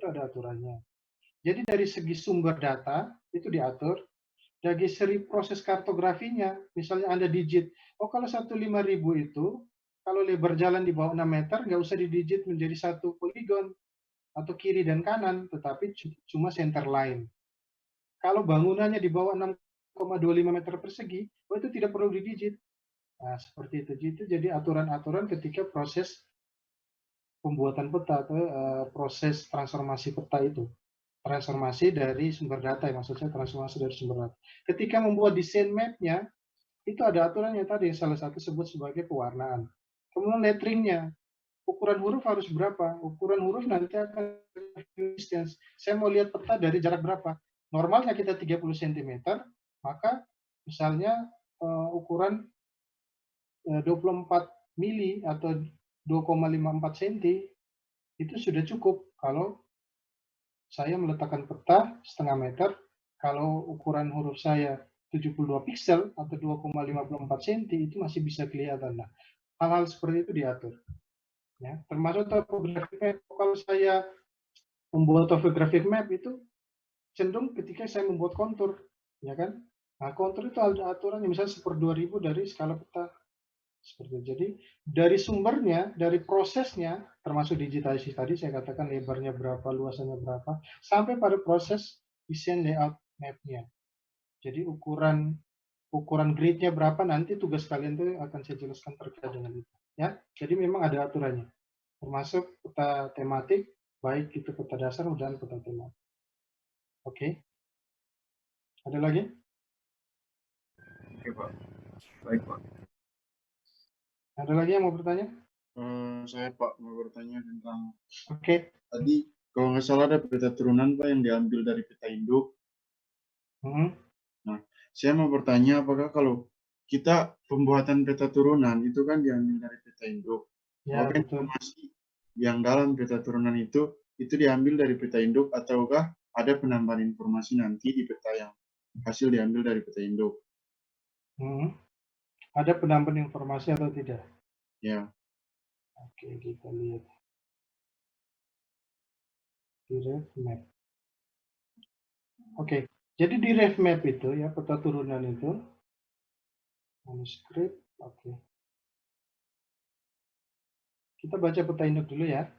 ada aturannya. Jadi dari segi sumber data itu diatur, dari segi proses kartografinya, misalnya Anda digit, oh kalau 15000 itu, kalau lebar jalan di bawah 6 meter, nggak usah didigit menjadi satu poligon atau kiri dan kanan, tetapi cuma center line. Kalau bangunannya di bawah 6,25 meter persegi, oh itu tidak perlu didigit. Nah, seperti itu. Itu jadi aturan-aturan ketika proses pembuatan peta atau proses transformasi peta itu. Transformasi dari sumber data, maksudnya transformasi dari sumber data. Ketika membuat desain map-nya, itu ada aturannya tadi, salah satu sebut sebagai pewarnaan. Kemudian letteringnya, ukuran huruf harus berapa? Ukuran huruf nanti akan distance. Saya mau lihat peta dari jarak berapa? Normalnya kita 30 cm, maka misalnya ukuran 24 mili atau 2,54 cm itu sudah cukup kalau saya meletakkan peta setengah meter. Kalau ukuran huruf saya 72 pixel atau 2,54 cm itu masih bisa kelihatan. Nah, hal-hal seperti itu diatur. Ya, termasuk topographic map. Kalau saya membuat topographic map itu cenderung ketika saya membuat kontur, ya kan? Nah, kontur itu ada aturannya, misalnya 1/2000 dari skala peta. Seperti itu. Jadi dari sumbernya, dari prosesnya, termasuk digitalisasi tadi saya katakan lebarnya berapa, luasannya berapa, sampai pada proses desain layout map-nya. Jadi ukuran grid-nya berapa, nanti tugas kalian itu akan saya jelaskan terkait dengan itu. Ya, jadi memang ada aturannya, termasuk peta tematik, baik itu peta dasar dan peta tematik. Oke, ada lagi? Oke Pak, baik Pak. Ada lagi yang mau bertanya? Saya Pak mau bertanya tentang Oke. tadi kalau nggak salah ada peta turunan Pak yang diambil dari peta induk. Nah, saya mau bertanya apakah kalau kita pembuatan peta turunan itu kan diambil dari peta induk. Ya, Apakah betul. informasi yang dalam peta turunan itu diambil dari peta induk ataukah ada penambahan informasi nanti di peta yang hasil diambil dari peta induk? Ada penambahan informasi atau tidak? Ya. Oke, kita lihat di ref map. Oke, jadi di ref map itu ya, peta turunan itu manuskrip. Oke, kita baca peta induk dulu ya.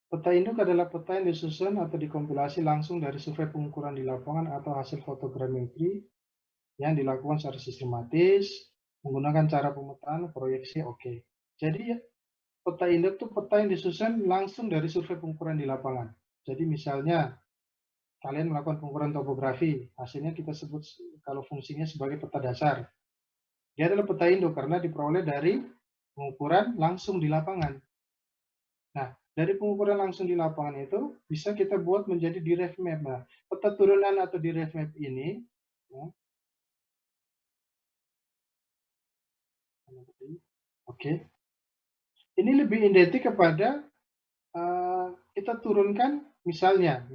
Peta induk adalah peta yang disusun atau dikompilasi langsung dari survei pengukuran di lapangan atau hasil fotogrametri yang dilakukan secara sistematis menggunakan cara pemetaan proyeksi. Oke, jadi peta induk itu peta yang disusun langsung dari survei pengukuran di lapangan. Jadi misalnya kalian melakukan pengukuran topografi, hasilnya kita sebut kalau fungsinya sebagai peta dasar. Dia adalah peta induk karena diperoleh dari pengukuran langsung di lapangan. Nah, dari pengukuran langsung di lapangan itu bisa kita buat menjadi derived map. Nah, peta turunan atau derived map ini, ya, oke, ini lebih identik kepada kita turunkan misalnya,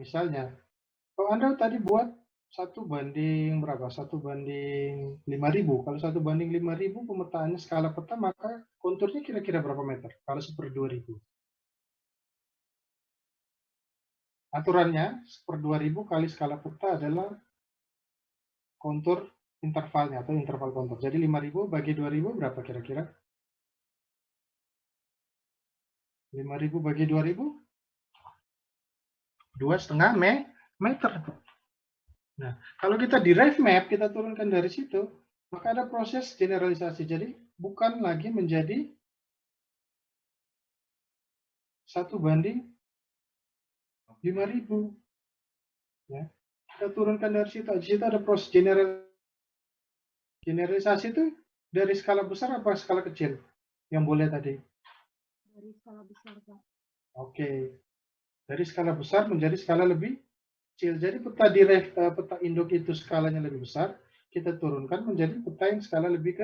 kalau Anda tadi buat 1/berapa? 1/5000. Kalau 1/5000 pemetaannya skala peta, maka konturnya kira-kira berapa meter? Kalau 1/2000. Aturannya 1/2000 kali skala peta adalah kontur intervalnya atau interval kontur. Jadi 5000 bagi 2000 berapa kira-kira? 5000 bagi 2000? 2,5 meter. Nah, kalau kita derive map, kita turunkan dari situ, maka ada proses generalisasi. Jadi bukan lagi menjadi 1/5000. Ya. Kita turunkan dari situ. Di situ ada proses generalisasi itu dari skala besar apa skala kecil? Yang boleh tadi? Dari skala besar, Pak. Oke. Dari skala besar menjadi skala lebih kecil. Jadi peta induk itu skalanya lebih besar, kita turunkan menjadi peta yang skala lebih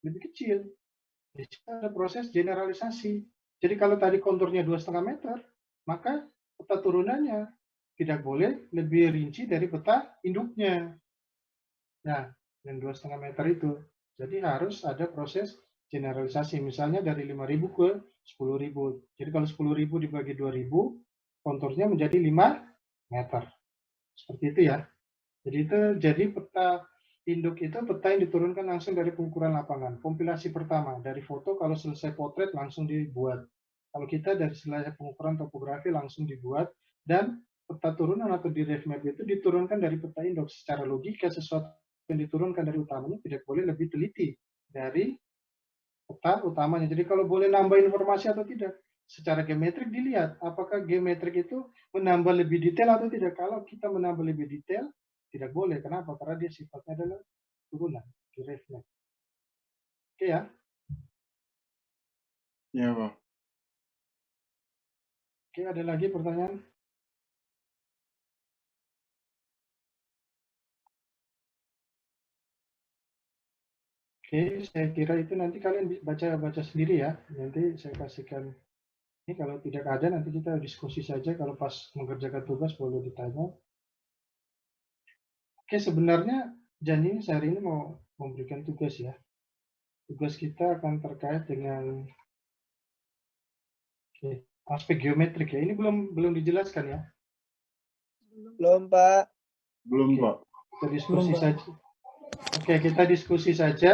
kecil. Di situ ada proses generalisasi. Jadi kalau tadi konturnya 2,5 meter, maka peta turunannya tidak boleh lebih rinci dari peta induknya. Nah, yang 2,5 meter itu. Jadi harus ada proses generalisasi. Misalnya dari 5000 ke 10.000. Jadi kalau 10.000 dibagi 2000, konturnya menjadi 5 meter. Seperti itu ya. Jadi peta induk itu peta yang diturunkan langsung dari pengukuran lapangan. Kompilasi pertama dari foto, kalau selesai potret langsung dibuat. Kalau kita dari selesai pengukuran topografi langsung dibuat, dan peta turunan atau di ref map itu diturunkan dari peta induk. Secara logika sesuatu yang diturunkan dari utamanya tidak boleh lebih teliti dari peta utamanya. Jadi kalau boleh nambah informasi atau tidak, secara geometrik dilihat apakah geometrik itu menambah lebih detail atau tidak. Kalau kita menambah lebih detail, tidak boleh. Kenapa? Karena dia sifatnya adalah turunan di ref map. Oke ya. Ya, Pak. Oke, ada lagi pertanyaan? Oke, saya kira itu nanti kalian baca sendiri ya. Nanti saya kasihkan. Ini kalau tidak ada nanti kita diskusi saja. Kalau pas mengerjakan tugas boleh ditanya. Oke, sebenarnya janji saya hari ini mau memberikan tugas ya. Tugas kita akan terkait dengan aspek geometrik ya. Ini belum dijelaskan ya. Belum, Pak. Belum, Oke, Pak. kita diskusi saja. Oke, kita diskusi saja.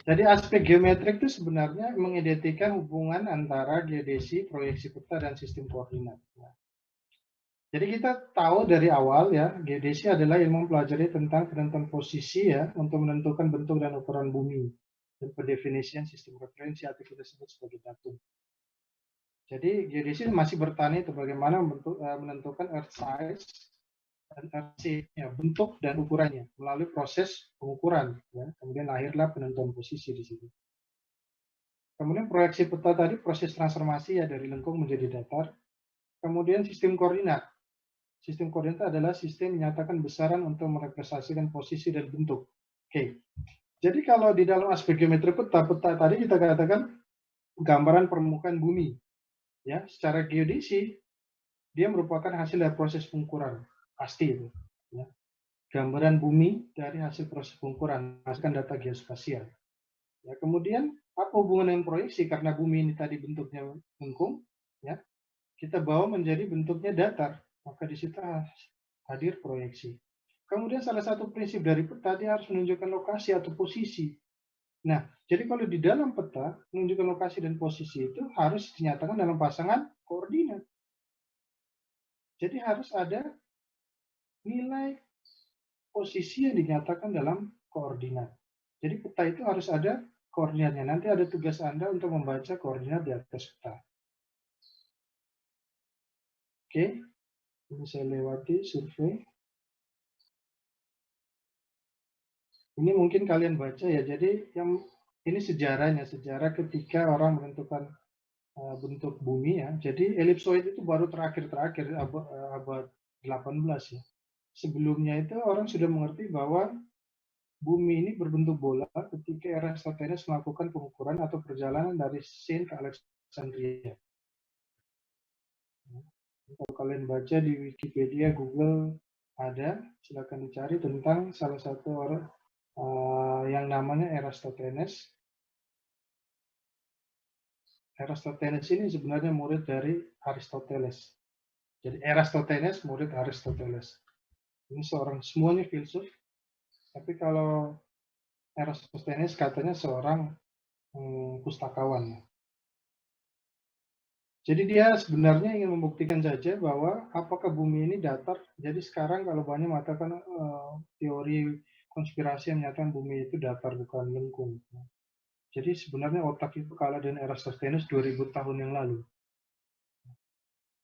Jadi aspek geometrik itu sebenarnya mengidentikan hubungan antara geodesi, proyeksi peta, dan sistem koordinat. Jadi kita tahu dari awal ya, geodesi adalah ilmu mempelajari tentang penentuan posisi ya, untuk menentukan bentuk dan ukuran bumi, dan pendefinisian sistem referensi atau kita sebut sebagai datum. Jadi geodesi masih bertanya itu bagaimana menentukan earth size dan earth shape, ya, bentuk dan ukurannya melalui proses pengukuran. Ya. Kemudian lahirlah penentuan posisi di situ. Kemudian proyeksi peta tadi proses transformasi ya dari lengkung menjadi datar. Kemudian sistem koordinat. Sistem koordinat adalah sistem menyatakan besaran untuk merepresentasikan posisi dan bentuk. Oke. Jadi kalau di dalam aspek geometri peta tadi kita katakan gambaran permukaan bumi. Ya, secara geodesi dia merupakan hasil dari proses pengukuran. Pasti itu. Ya. Gambaran bumi dari hasil proses pengukuran, hasilkan data geospasial. Ya, kemudian apa hubungan dengan proyeksi? Karena bumi ini tadi bentuknya lengkung, ya, kita bawa menjadi bentuknya datar, maka di situ hadir proyeksi. Kemudian salah satu prinsip dari peta dia harus menunjukkan lokasi atau posisi. Nah, jadi kalau di dalam peta menunjukkan lokasi dan posisi itu harus dinyatakan dalam pasangan koordinat. Jadi harus ada nilai posisi yang dinyatakan dalam koordinat. Jadi peta itu harus ada koordinatnya. Nanti ada tugas Anda untuk membaca koordinat di atas peta. Oke, ini saya lewati survei. Ini mungkin kalian baca ya. Jadi yang ini sejarahnya, sejarah ketika orang menentukan bentuk bumi ya. Jadi elipsoid itu baru terakhir abad 18 ya. Sebelumnya itu orang sudah mengerti bahwa bumi ini berbentuk bola ketika Eratosthenes melakukan pengukuran atau perjalanan dari Sin ke Alexandria. Kalau kalian baca di Wikipedia, Google ada, silakan dicari tentang salah satu orang yang namanya Eratosthenes. Eratosthenes ini sebenarnya murid dari Aristoteles. Jadi Eratosthenes murid Aristoteles. Ini semuanya filsuf. Tapi kalau Eratosthenes katanya seorang pustakawan. Jadi dia sebenarnya ingin membuktikan saja bahwa apakah bumi ini datar. Jadi sekarang kalau banyak mengatakan teori konspirasi yang menyatakan bumi itu datar bukan lengkung. Jadi sebenarnya otak itu kalah dengan Eratosthenes 2000 tahun yang lalu.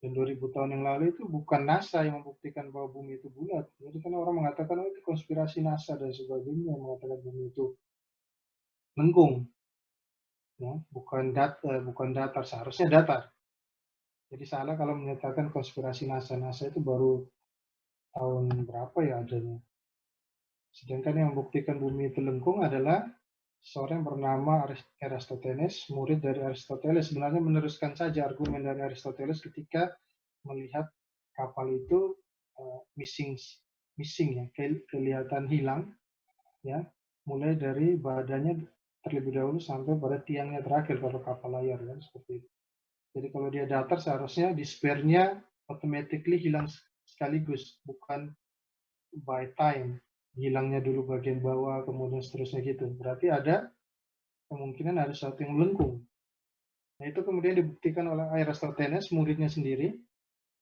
Dan 2000 tahun yang lalu itu bukan NASA yang membuktikan bahwa bumi itu bulat. Jadi kan orang mengatakan itu konspirasi NASA dan sebagainya yang mengatakan bumi itu lengkung. Ya, bukan datar, seharusnya datar. Jadi salah kalau menyatakan konspirasi NASA. NASA itu baru tahun berapa ya adanya. Sedangkan yang membuktikan bumi itu lengkung adalah seorang yang bernama Eratosthenes, murid dari Aristoteles. Sebenarnya meneruskan saja argumen dari Aristoteles ketika melihat kapal itu missing ya, kelihatan hilang, ya, mulai dari badannya terlebih dahulu sampai pada tiangnya terakhir kalau kapal layar, kan seperti itu. Jadi kalau dia datar seharusnya di spare-nya automatically hilang sekaligus, bukan by time. Hilangnya dulu bagian bawah, kemudian seterusnya gitu. Berarti ada kemungkinan ada sesuatu yang melengkung. Nah, itu kemudian dibuktikan oleh Eratosthenes, muridnya sendiri.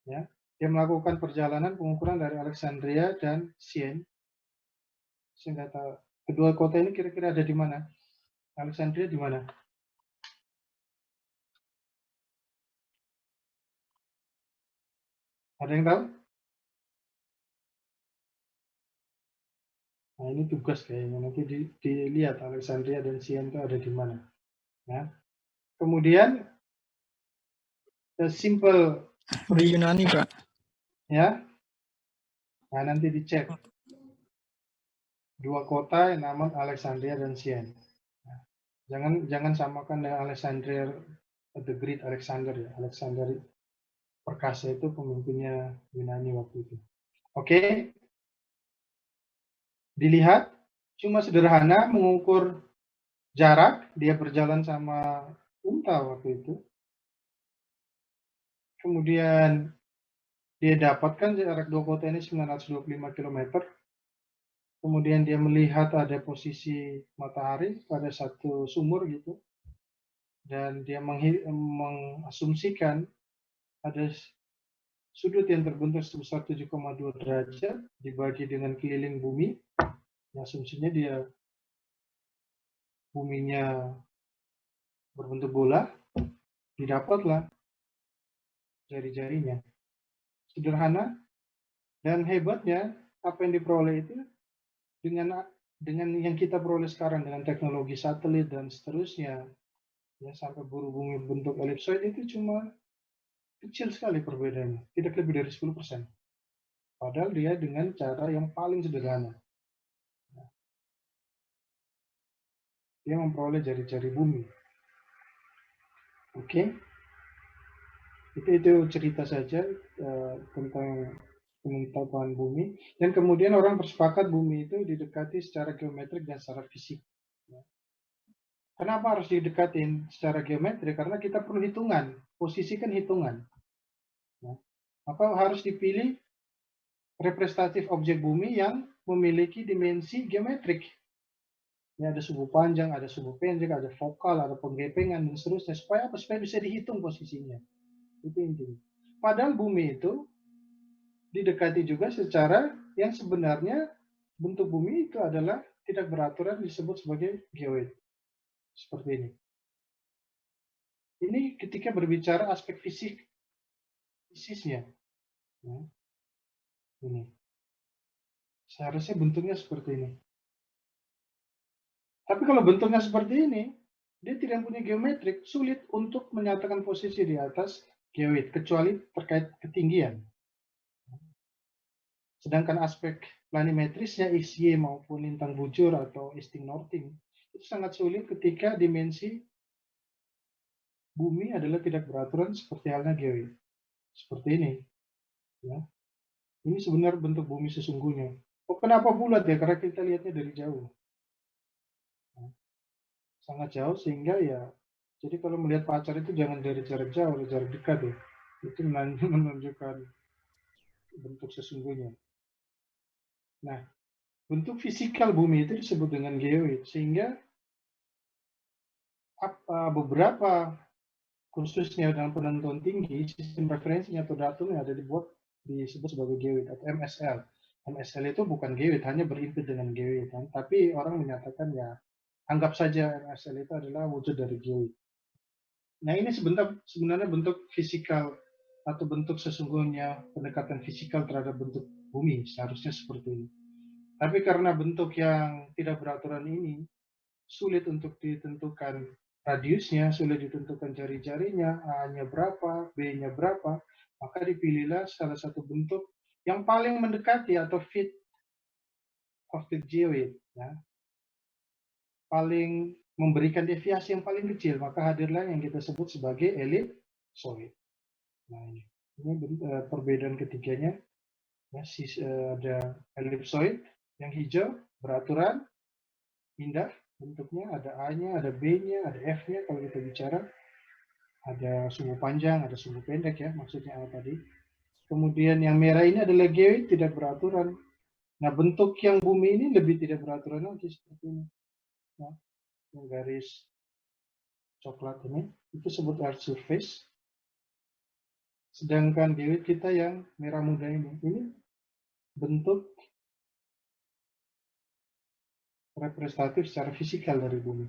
Ya. Dia melakukan perjalanan pengukuran dari Alexandria dan Siena. Saya nggak tahu. Kedua kota ini kira-kira ada di mana? Alexandria di mana? Ada yang tahu? Nah, ini tugas kayaknya. Nanti dilihat Alexandria dan Siena itu ada di mana. Ya. Kemudian, simple Di Yunani, Pak. ya. Nah, nanti dicek. Dua kota yang nama Alexandria dan Siena. Nah, jangan samakan dengan Alexandria the Great Alexander ya. Alexander perkasa itu pemimpinnya Yunani waktu itu. Oke. Dilihat cuma sederhana mengukur jarak, dia berjalan sama unta waktu itu. Kemudian dia dapatkan jarak dua kota ini 925 km. Kemudian dia melihat ada posisi matahari pada satu sumur gitu. Dan dia mengasumsikan ada sudut yang terbentuk sebesar 7,2 derajat dibagi dengan keliling bumi. Asumsinya dia buminya berbentuk bola, didapatlah jari-jarinya. Sederhana dan hebatnya apa yang diperoleh itu dengan yang kita peroleh sekarang dengan teknologi satelit dan seterusnya, ya sampai buru bumi bentuk elipsoid itu cuma kecil sekali perbedaannya, tidak lebih dari 10%. Padahal dia dengan cara yang paling sederhana. Dia memperoleh jari-jari bumi. Oke. Itu cerita saja tentang penetapan bumi. Dan kemudian orang bersepakat bumi itu didekati secara geometrik dan secara fisik. Kenapa harus didekatin secara geometrik? Karena kita perlu hitungan. Posisi kan hitungan. Maka harus dipilih representatif objek bumi yang memiliki dimensi geometrik. Ya, ada subu panjang, ada subu pendek, ada vokal, ada penggepengan, dan seterusnya. Supaya apa? Supaya bisa dihitung posisinya. Itu intinya. Padahal bumi itu didekati juga secara yang sebenarnya bentuk bumi itu adalah tidak beraturan, disebut sebagai geoid. Seperti ini. Ini ketika berbicara aspek fisiknya. Ya. Ini. Seharusnya bentuknya seperti ini. Tapi kalau bentuknya seperti ini, dia tidak punya geometrik, sulit untuk menyatakan posisi di atas geoid, kecuali terkait ketinggian. Sedangkan aspek planimetrisnya, XY maupun lintang bujur atau easting northing, itu sangat sulit ketika dimensi bumi adalah tidak beraturan seperti halnya geoid. Seperti ini. Ya. Ini sebenarnya bentuk bumi sesungguhnya. Oh, kenapa bulat ya? Karena kita lihatnya dari jauh. Sangat jauh sehingga ya, jadi kalau melihat pacar itu jangan dari jarak jauh, dari jarak dekat ya. Itu menunjukkan bentuk sesungguhnya. Nah, bentuk fisikal bumi itu disebut dengan geoid, sehingga beberapa khususnya dalam penentuan tinggi, sistem referensinya atau datum yang ada dibuat disebut sebagai geoid atau MSL. MSL itu bukan geoid, hanya berimpit dengan geoid, kan? Tapi orang menyatakan ya anggap saja MSL itu adalah wujud dari geoid. Nah, ini sebenarnya bentuk fisikal atau bentuk sesungguhnya pendekatan fisikal terhadap bentuk bumi, seharusnya seperti ini. Tapi karena bentuk yang tidak beraturan ini sulit untuk ditentukan radiusnya, sulit ditentukan jari-jarinya, A-nya berapa, B-nya berapa, maka dipilihlah salah satu bentuk yang paling mendekati atau fit of the geoid, ya. Paling memberikan deviasi yang paling kecil, maka hadirlah yang kita sebut sebagai ellipsoid. Nah, ini perbedaan ketiganya. Ya, ada ellipsoid yang hijau, beraturan, indah bentuknya, ada A-nya, ada B-nya, ada F-nya kalau kita bicara. Ada sumbu panjang, ada sumbu pendek ya, maksudnya apa tadi. Kemudian yang merah ini adalah geoid tidak beraturan. Nah, bentuk yang bumi ini lebih tidak beraturan lagi seperti ini. Nah, yang garis coklat ini, itu sebut earth surface. Sedangkan geoid kita yang merah muda ini bentuk representatif secara fisikal dari bumi.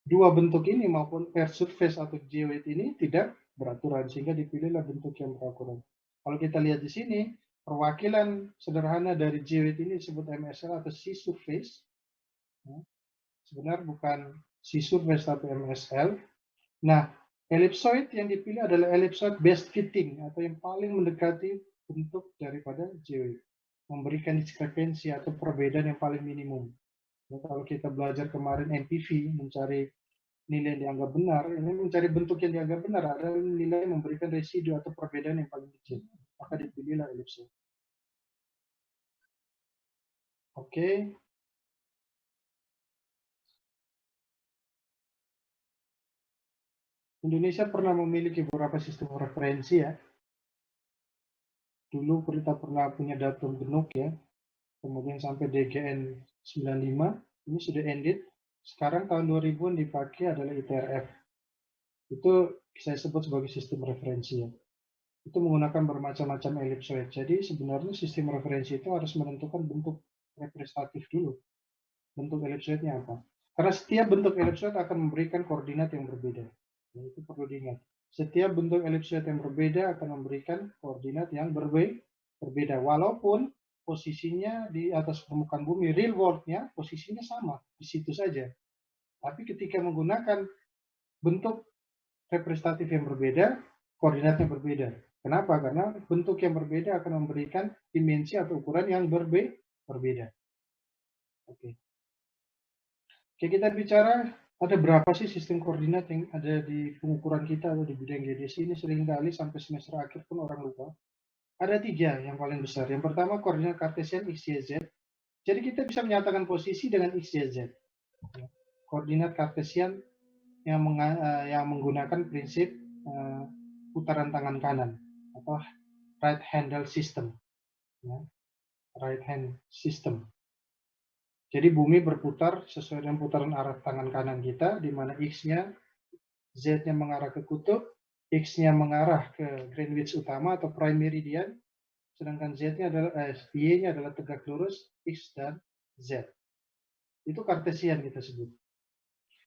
Dua bentuk ini maupun earth surface atau geoid ini tidak beraturan, sehingga dipilihlah bentuk yang beraturan. Kalau kita lihat di sini, perwakilan sederhana dari geoid ini disebut MSL atau sea surface. Sebenarnya bukan sea surface tapi MSL. Nah, ellipsoid yang dipilih adalah ellipsoid best fitting atau yang paling mendekati bentuk daripada geoid, memberikan diskrepensi atau perbedaan yang paling minimum. Nah, kalau kita belajar kemarin MPV, mencari nilai yang dianggap benar, ini mencari bentuk yang dianggap benar adalah nilai yang memberikan residu atau perbedaan yang paling kecil. Maka dipilihlah elipsoid. Oke. Indonesia pernah memiliki beberapa sistem referensi ya. Dulu kita pernah punya datum genuk ya. Kemudian sampai DGN 95, ini sudah ended. Sekarang tahun 2000-an dipakai adalah ITRF. Itu saya sebut sebagai sistem referensi ya. Itu menggunakan bermacam-macam elipsoid. Jadi sebenarnya sistem referensi itu harus menentukan bentuk representatif dulu. Bentuk elipsoidnya apa? Karena setiap bentuk elipsoid akan memberikan koordinat yang berbeda. Nah, itu perlu diingat. Setiap bentuk elipsoid yang berbeda akan memberikan koordinat yang berbeda. Walaupun posisinya di atas permukaan bumi, real world-nya posisinya sama, di situ saja. Tapi ketika menggunakan bentuk representatif yang berbeda, koordinatnya berbeda. Kenapa? Karena bentuk yang berbeda akan memberikan dimensi atau ukuran yang berbeda. Oke. Oke, kita bicara ada berapa sih sistem koordinat yang ada di pengukuran kita atau di bidang geodesi ini seringkali sampai semester akhir pun orang lupa. Ada 3 yang paling besar. Yang pertama koordinat kartesian X, Y, Z. Jadi kita bisa menyatakan posisi dengan X, Y, Z. Koordinat kartesian yang menggunakan prinsip putaran tangan kanan atau right handle system. Right hand system. Jadi bumi berputar sesuai dengan putaran arah tangan kanan kita, di mana X-nya, Z-nya mengarah ke kutub, X-nya mengarah ke Greenwich utama atau prime meridian, sedangkan Z-nya adalah Y-nya adalah tegak lurus X dan Z. Itu kartesian kita sebut.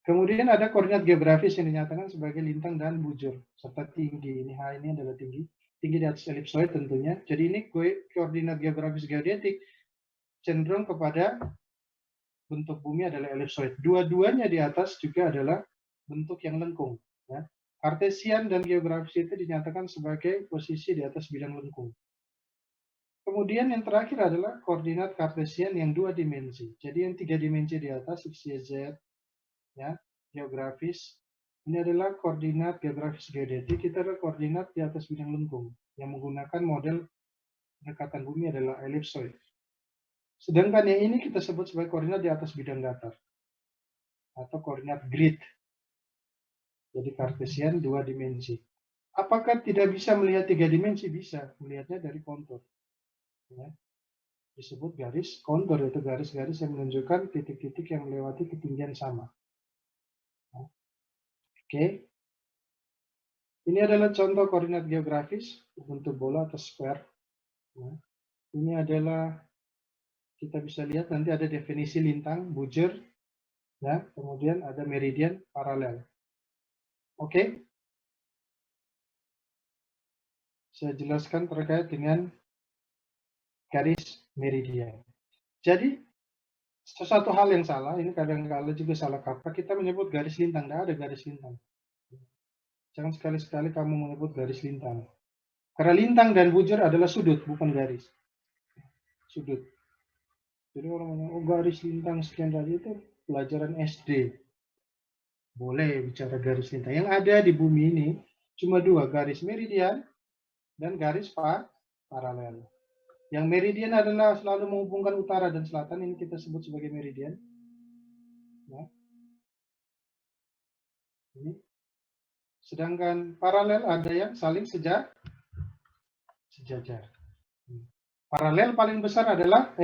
Kemudian ada koordinat geografis yang dinyatakan sebagai lintang dan bujur serta tinggi. Ini H ini adalah tinggi di atas elipsoid tentunya. Jadi ini koordinat geografis geodetik cenderung kepada bentuk bumi adalah elipsoid. Dua-duanya di atas juga adalah bentuk yang lengkung. Ya. Kartesian dan geografis itu dinyatakan sebagai posisi di atas bidang lengkung. Kemudian yang terakhir adalah koordinat kartesian yang 2 dimensi. Jadi yang 3 dimensi di atas, X, Y, Z, ya, geografis. Ini adalah koordinat geografis geodetik. Kita adalah koordinat di atas bidang lengkung. Yang menggunakan model pendekatan bumi adalah elipsoid. Sedangkan yang ini kita sebut sebagai koordinat di atas bidang datar atau koordinat grid. Jadi kartesian 2 dimensi. Apakah tidak bisa melihat 3 dimensi? Bisa, melihatnya dari kontur. Ya. Disebut garis kontur, yaitu garis-garis yang menunjukkan titik-titik yang melewati ketinggian sama. Ya. Oke. Ini adalah contoh koordinat geografis bentuk bola atau square. Ya. Ini adalah kita bisa lihat nanti ada definisi lintang, bujur, ya, kemudian ada meridian paralel. Oke, saya jelaskan terkait dengan garis meridian. Jadi sesuatu hal yang salah, ini kadang-kadang juga salah kaprah, kita menyebut garis lintang, tidak ada garis lintang. Jangan sekali-sekali kamu menyebut garis lintang. Karena lintang dan bujur adalah sudut, bukan garis. Sudut. Jadi orang ngomong, oh garis lintang sekian tadi itu pelajaran SD. Boleh bicara garis lintang. Yang ada di bumi ini cuma 2, garis meridian dan garis paralel. Yang meridian adalah selalu menghubungkan utara dan selatan, ini kita sebut sebagai meridian. Ya. Ini. Sedangkan paralel ada yang saling sejajar. Paralel paling besar adalah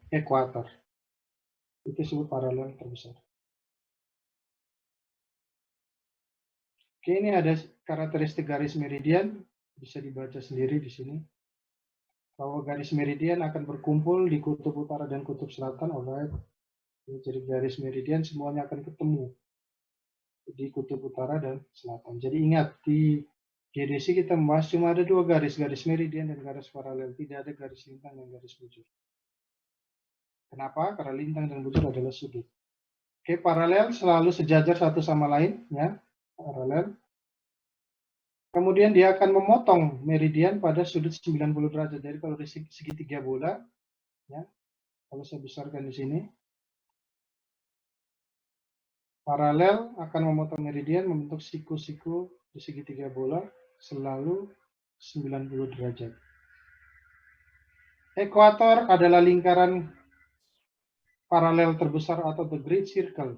ekuator. Itu disebut paralel terbesar. Oke, ini ada karakteristik garis meridian, bisa dibaca sendiri di sini. Bahwa garis meridian akan berkumpul di kutub utara dan kutub selatan, alright. Jadi garis meridian semuanya akan ketemu di kutub utara dan selatan. Jadi ingat, di GDC kita membahas cuma ada dua garis meridian dan garis paralel. Tidak ada garis lintang dan garis bujur. Kenapa? Karena lintang dan bujur adalah sudut. Oke, paralel selalu sejajar satu sama lain, ya. Paralel. Kemudian dia akan memotong meridian pada sudut 90 derajat. Jadi kalau di segitiga bola, ya, kalau saya besarkan di sini, paralel akan memotong meridian membentuk siku-siku di segitiga bola selalu 90 derajat. Ekuator adalah lingkaran paralel terbesar atau the great circle.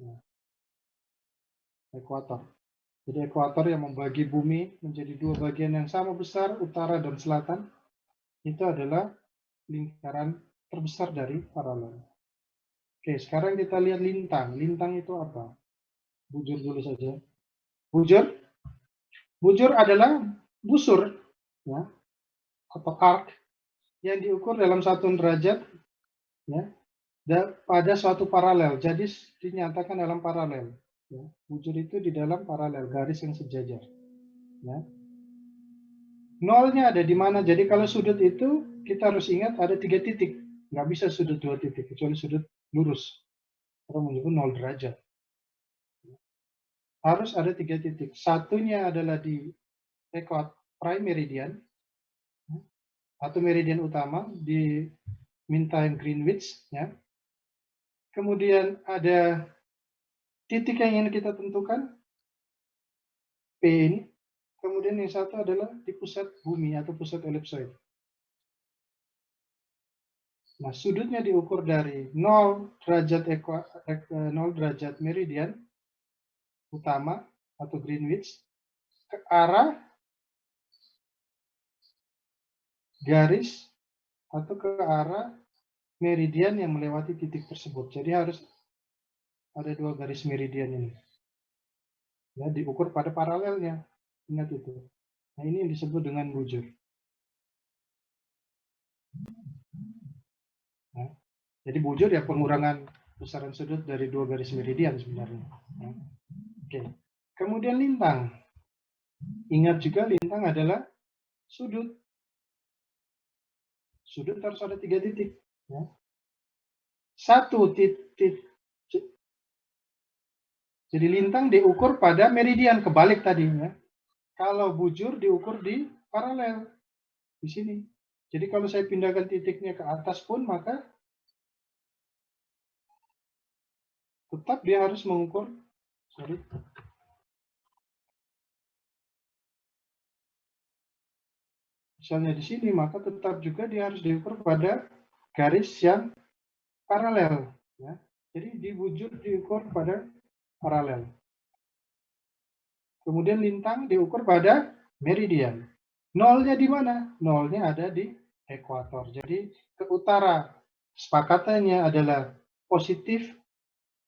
Nah, ekuator. Jadi ekuator yang membagi bumi menjadi dua bagian yang sama besar, utara dan selatan, itu adalah lingkaran terbesar dari paralel. Oke, sekarang kita lihat lintang. Lintang itu apa? Bujur dulu saja. Bujur? Bujur adalah busur, ya, atau arc yang diukur dalam 1 derajat, ya, pada suatu paralel. Jadi dinyatakan dalam paralel. Ya. Bujur itu di dalam paralel, garis yang sejajar. Ya. Nolnya ada di mana? Jadi kalau sudut itu kita harus ingat ada 3 titik. Nggak bisa sudut 2 titik, kecuali sudut lurus. Orang menyebut 0 derajat. Harus ada 3 titik. Satunya adalah di prime meridian, atau meridian utama di meantime Greenwich. Ya. Kemudian ada titik yang ingin kita tentukan, P ini. Kemudian yang satu adalah di pusat bumi atau pusat elipsoid. Nah, sudutnya diukur dari 0 derajat meridian utama atau Greenwich ke arah garis atau ke arah meridian yang melewati titik tersebut. Jadi harus ada 2 garis meridian ini. Ya, diukur pada paralelnya. Ingat itu. Nah, ini yang disebut dengan bujur. Nah, jadi bujur ya pengurangan besaran sudut dari 2 garis meridian sebenarnya. Ya. Oke. Kemudian lintang. Ingat juga lintang adalah sudut. Sudut harus ada 3 titik. Ya. 1 titik. Jadi lintang diukur pada meridian, kebalik tadinya. Kalau bujur diukur di paralel. Di sini. Jadi kalau saya pindahkan titiknya ke atas pun, maka tetap dia harus mengukur. Misalnya di sini, maka tetap juga dia harus diukur pada garis yang paralel. Ya. Jadi di bujur diukur pada paralel. Kemudian lintang diukur pada meridian. Nolnya di mana? Nolnya ada di ekuator. Jadi ke utara sepakatannya adalah positif,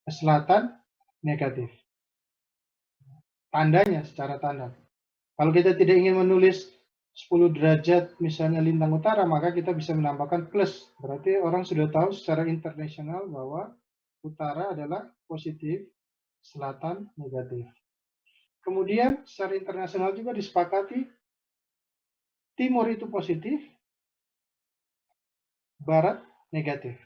ke selatan negatif. Tandanya secara tanda. Kalau kita tidak ingin menulis 10 derajat misalnya lintang utara, maka kita bisa menambahkan plus. Berarti orang sudah tahu secara internasional bahwa utara adalah positif, selatan negatif. Kemudian secara internasional juga disepakati timur itu positif, barat negatif.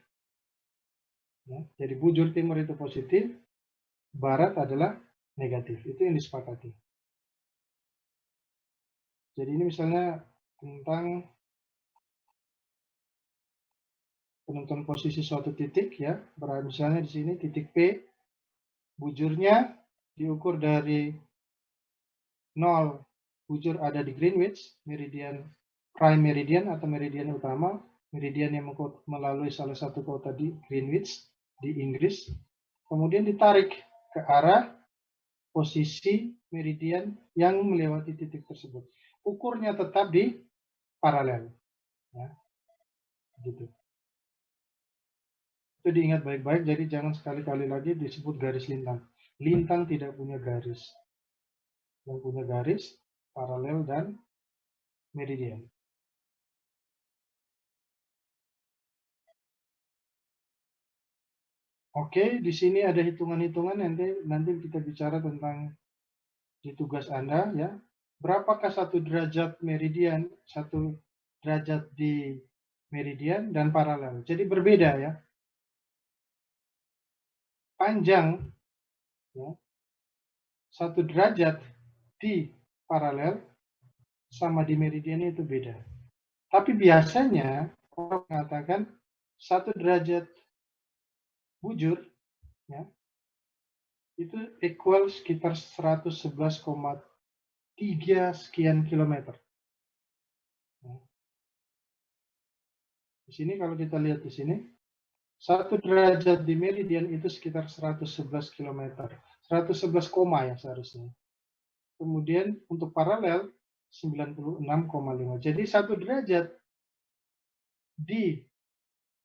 Ya, jadi bujur timur itu positif, barat adalah negatif. Itu yang disepakati. Jadi ini misalnya tentang penentuan posisi suatu titik, ya. Misalnya di sini titik P, bujurnya diukur dari 0, bujur ada di Greenwich, meridian prime meridian atau meridian utama, meridian yang melalui salah satu kota di Greenwich, di Inggris, kemudian ditarik ke arah posisi meridian yang melewati titik tersebut. Ukurnya tetap di paralel. Ya, gitu. Itu diingat baik-baik, jadi jangan sekali-kali lagi disebut garis lintang. Lintang tidak punya garis. Yang punya garis, paralel dan meridian. Oke, di sini ada hitungan-hitungan, nanti kita bicara tentang di tugas Anda, ya. Berapakah 1 derajat meridian, 1 derajat di meridian dan paralel. Jadi berbeda, ya. Panjang, ya, 1 derajat di paralel sama di meridian itu beda. Tapi biasanya orang mengatakan 1 derajat bujur, ya, itu equal sekitar 111,3 sekian kilometer. Di sini kalau kita lihat di sini, 1 derajat di meridian itu sekitar 111 km. 111 koma ya seharusnya. Kemudian untuk paralel 96,5. Jadi 1 derajat di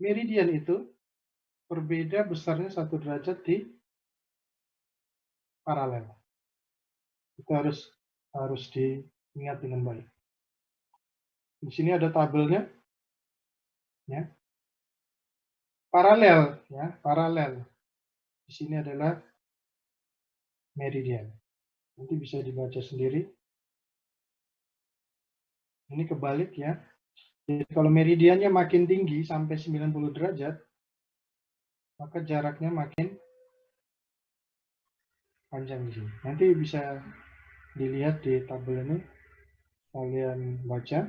meridian itu berbeda besarnya 1 derajat di paralel. Itu harus diingat dengan baik. Di sini ada tabelnya, ya. Paralel, ya, paralel. Di sini adalah meridian. Nanti bisa dibaca sendiri. Ini kebalik, ya. Jadi kalau meridiannya makin tinggi sampai 90 derajat, maka jaraknya makin panjang di sini. Nanti bisa dilihat di tabel ini, kalian baca.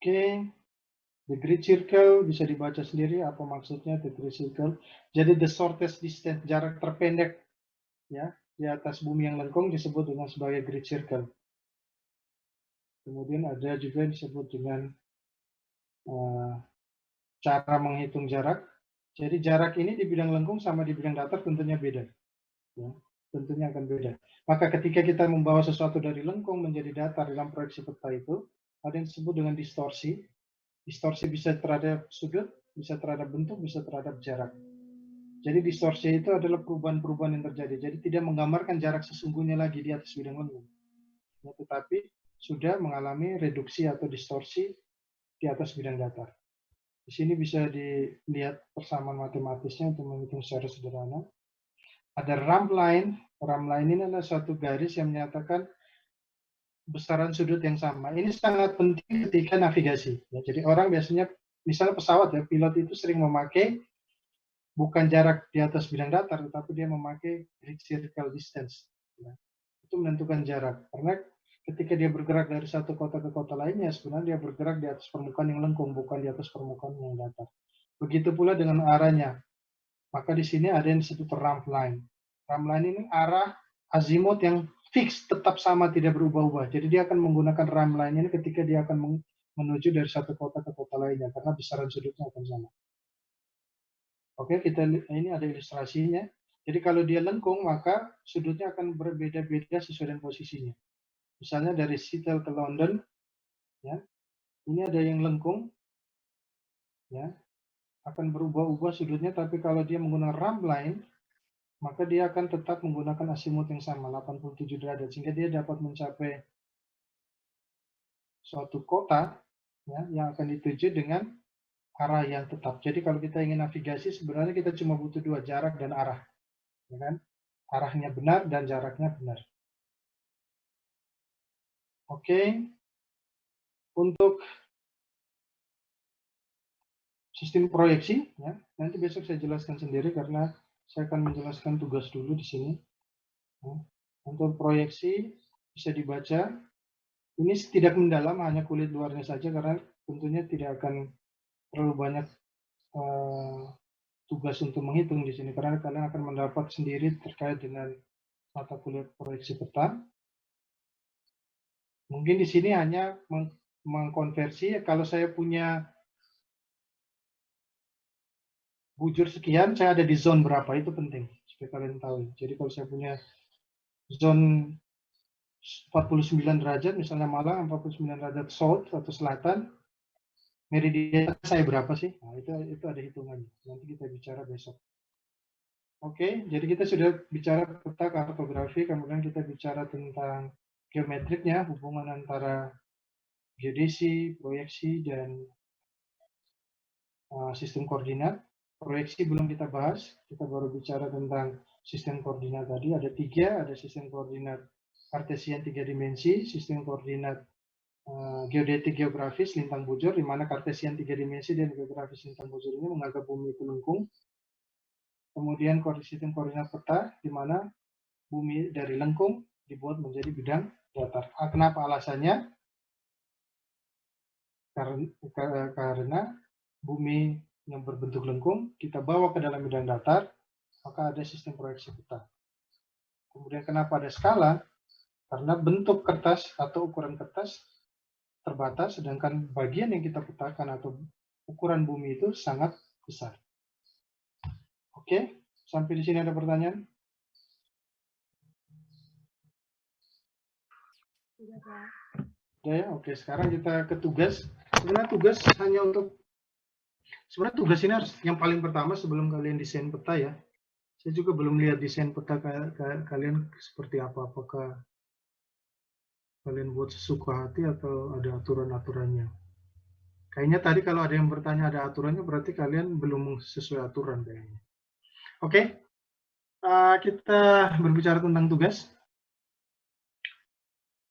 Oke, the great circle bisa dibaca sendiri apa maksudnya the great circle. Jadi the shortest distance, jarak terpendek, ya, di atas bumi yang lengkung disebut dengan sebagai great circle. Kemudian ada juga yang disebut dengan cara menghitung jarak. Jadi jarak ini di bidang lengkung sama di bidang datar tentunya beda. Ya, tentunya akan beda. Maka ketika kita membawa sesuatu dari lengkung menjadi datar dalam proyeksi peta itu, ada yang disebut dengan distorsi. Distorsi bisa terhadap sudut, bisa terhadap bentuk, bisa terhadap jarak. Jadi distorsi itu adalah perubahan-perubahan yang terjadi. Jadi tidak menggambarkan jarak sesungguhnya lagi di atas bidang lengkung. Ya, tetapi sudah mengalami reduksi atau distorsi di atas bidang datar. Di sini bisa dilihat persamaan matematisnya untuk menghitung secara sederhana. Ada rump line. Rump line ini adalah suatu garis yang menyatakan besaran sudut yang sama. Ini sangat penting ketika navigasi. Ya, jadi orang biasanya, misalnya pesawat ya, pilot itu sering memakai bukan jarak di atas bidang datar, tetapi dia memakai great circle distance. Ya. Itu menentukan jarak. Karena ketika dia bergerak dari satu kota ke kota lainnya, sebenarnya dia bergerak di atas permukaan yang lengkung, bukan di atas permukaan yang datar. Begitu pula dengan arahnya. Maka di sini ada yang disebut rump line. Rump line ini arah azimut yang fix, tetap sama, tidak berubah-ubah. Jadi dia akan menggunakan rump line ini ketika dia akan menuju dari satu kota ke kota lainnya, karena besaran sudutnya akan sama. Oke, ini ada ilustrasinya. Jadi kalau dia lengkung, maka sudutnya akan berbeda-beda sesuai dengan posisinya. Misalnya dari Seattle ke London, ya, ini ada yang lengkung, ya, akan berubah-ubah sudutnya, tapi kalau dia menggunakan rump line, maka dia akan tetap menggunakan asimut yang sama, 87 derajat, sehingga dia dapat mencapai suatu kota, ya, yang akan dituju dengan arah yang tetap. Jadi kalau kita ingin navigasi, sebenarnya kita cuma butuh 2, jarak dan arah. Ya kan? Arahnya benar dan jaraknya benar. Oke. Untuk sistem proyeksi, ya, nanti besok saya jelaskan sendiri karena saya akan menjelaskan tugas dulu di sini. Ya. Untuk proyeksi bisa dibaca. Ini tidak mendalam, hanya kulit luarnya saja karena tentunya tidak akan terlalu banyak tugas untuk menghitung di sini karena kalian akan mendapat sendiri terkait dengan mata kuliah proyeksi peta. Mungkin di sini hanya mengkonversi. Kalau saya punya bujur sekian, saya ada di zone berapa, itu penting supaya kalian tahu. Jadi kalau saya punya zone 49 derajat, misalnya Malang 49 derajat south atau selatan, meridian saya berapa sih? Nah, itu ada hitungannya. Nanti kita bicara besok. Oke, jadi kita sudah bicara peta kartografi, kemudian kita bicara tentang geometriknya, hubungan antara geodesi, proyeksi, dan sistem koordinat. Proyeksi belum kita bahas, kita baru bicara tentang sistem koordinat tadi. Ada 3, ada sistem koordinat kartesian 3 dimensi, sistem koordinat geodetik geografis lintang bujur, di mana kartesian 3 dimensi dan geografis lintang bujur ini menganggap bumi itu lengkung. Kemudian sistem koordinat peta, di mana bumi dari lengkung dibuat menjadi bidang datar. Kenapa alasannya? Karena bumi yang berbentuk lengkung kita bawa ke dalam bidang datar, maka ada sistem proyeksi peta. Kemudian kenapa ada skala? Karena bentuk kertas atau ukuran kertas terbatas, sedangkan bagian yang kita petakan atau ukuran bumi itu sangat besar. Oke, sampai di sini ada pertanyaan? Sudah, Pak. Udah ya, oke. Sekarang kita ke tugas. Sebenarnya tugas hanya untuk, sebenarnya tugas ini harus yang paling pertama sebelum kalian desain peta ya. Saya juga belum lihat desain peta kalian seperti apa. Apakah kalian buat sesuka hati atau ada aturan-aturannya? Kayaknya tadi kalau ada yang bertanya ada aturannya, berarti kalian belum sesuai aturan kayaknya. Oke, kita berbicara tentang tugas.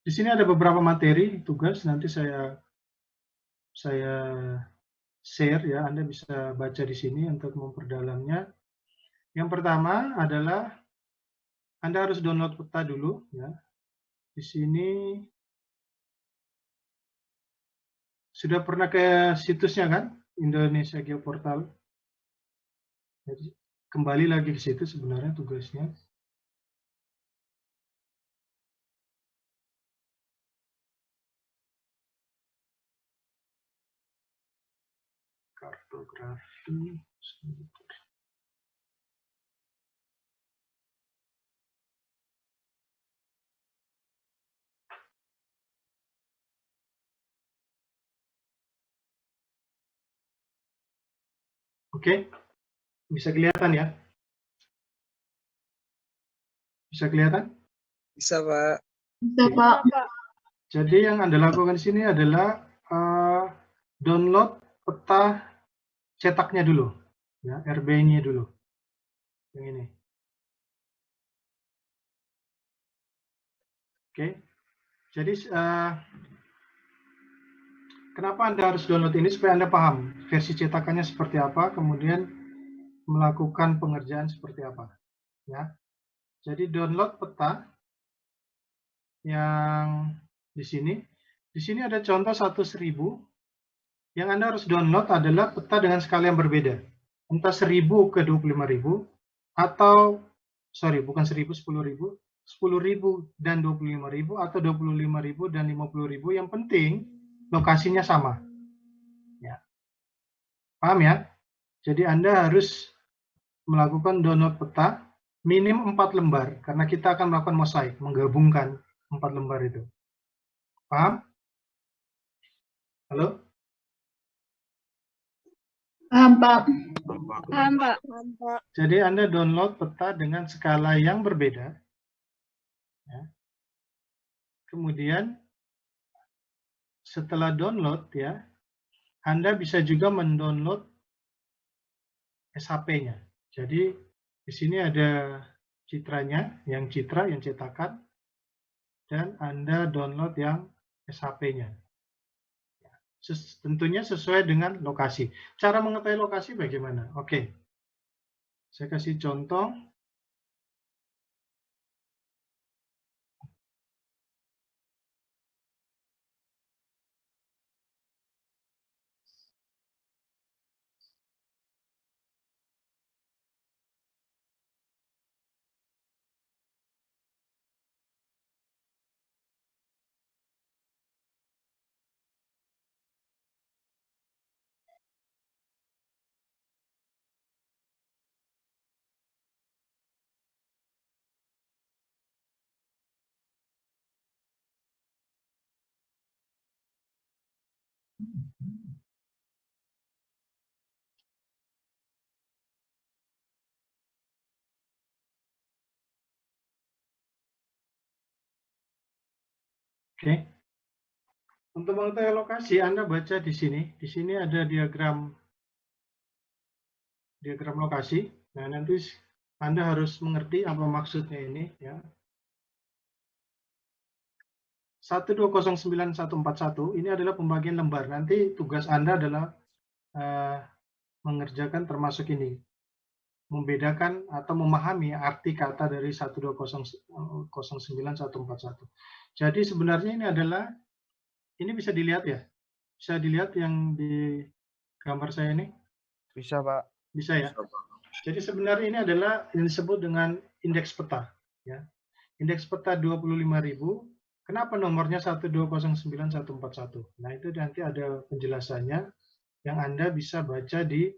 Di sini ada beberapa materi tugas, nanti saya share ya, Anda bisa baca di sini untuk memperdalamnya. Yang pertama adalah Anda harus download peta dulu ya. Di sini sudah pernah ke situsnya kan, Indonesia Geoportal. Jadi kembali lagi ke situ sebenarnya tugasnya. Kartografi. Oke, bisa kelihatan ya? Bisa kelihatan? Bisa, Pak. Bisa, Pak. Jadi yang Anda lakukan di sini adalah download peta cetaknya dulu, ya, RB-nya dulu, yang ini. Oke, jadi kenapa Anda harus download ini supaya Anda paham versi cetakannya seperti apa, kemudian melakukan pengerjaan seperti apa, ya. Jadi download peta yang di sini. Di sini ada contoh 1.1000. Yang Anda harus download adalah peta dengan skala yang berbeda. Entah 1000 ke 25.000 atau bukan 1000, 10.000, 10.000 dan 25.000 atau 25.000 dan 50.000. Yang penting lokasinya sama. Ya. Paham ya? Jadi Anda harus melakukan download peta minim 4 lembar karena kita akan melakukan mosaik, menggabungkan 4 lembar itu. Paham? Halo? Paham, Pak. Paham, Pak. Jadi Anda download peta dengan skala yang berbeda. Ya. Kemudian setelah download ya, Anda bisa juga mendownload SHP-nya. Jadi di sini ada citranya, yang cetakan, dan Anda download yang SHP-nya. Tentunya sesuai dengan lokasi. Cara mengetahui lokasi bagaimana? Oke, saya kasih contoh. Oke. Untuk mengetahui lokasi, Anda baca di sini. Di sini ada diagram lokasi. Nah, nanti Anda harus mengerti apa maksudnya ini, ya. 1209141 ini adalah pembagian lembar. Nanti tugas Anda adalah mengerjakan termasuk ini. Membedakan atau memahami arti kata dari 1209141. Jadi sebenarnya ini adalah, ini bisa dilihat ya? Bisa dilihat yang di gambar saya ini? Bisa, Pak. Bisa ya? Jadi sebenarnya ini adalah yang disebut dengan indeks peta. Ya. Indeks peta 25.000. Kenapa nomornya 1209141? Nah, itu nanti ada penjelasannya yang Anda bisa baca di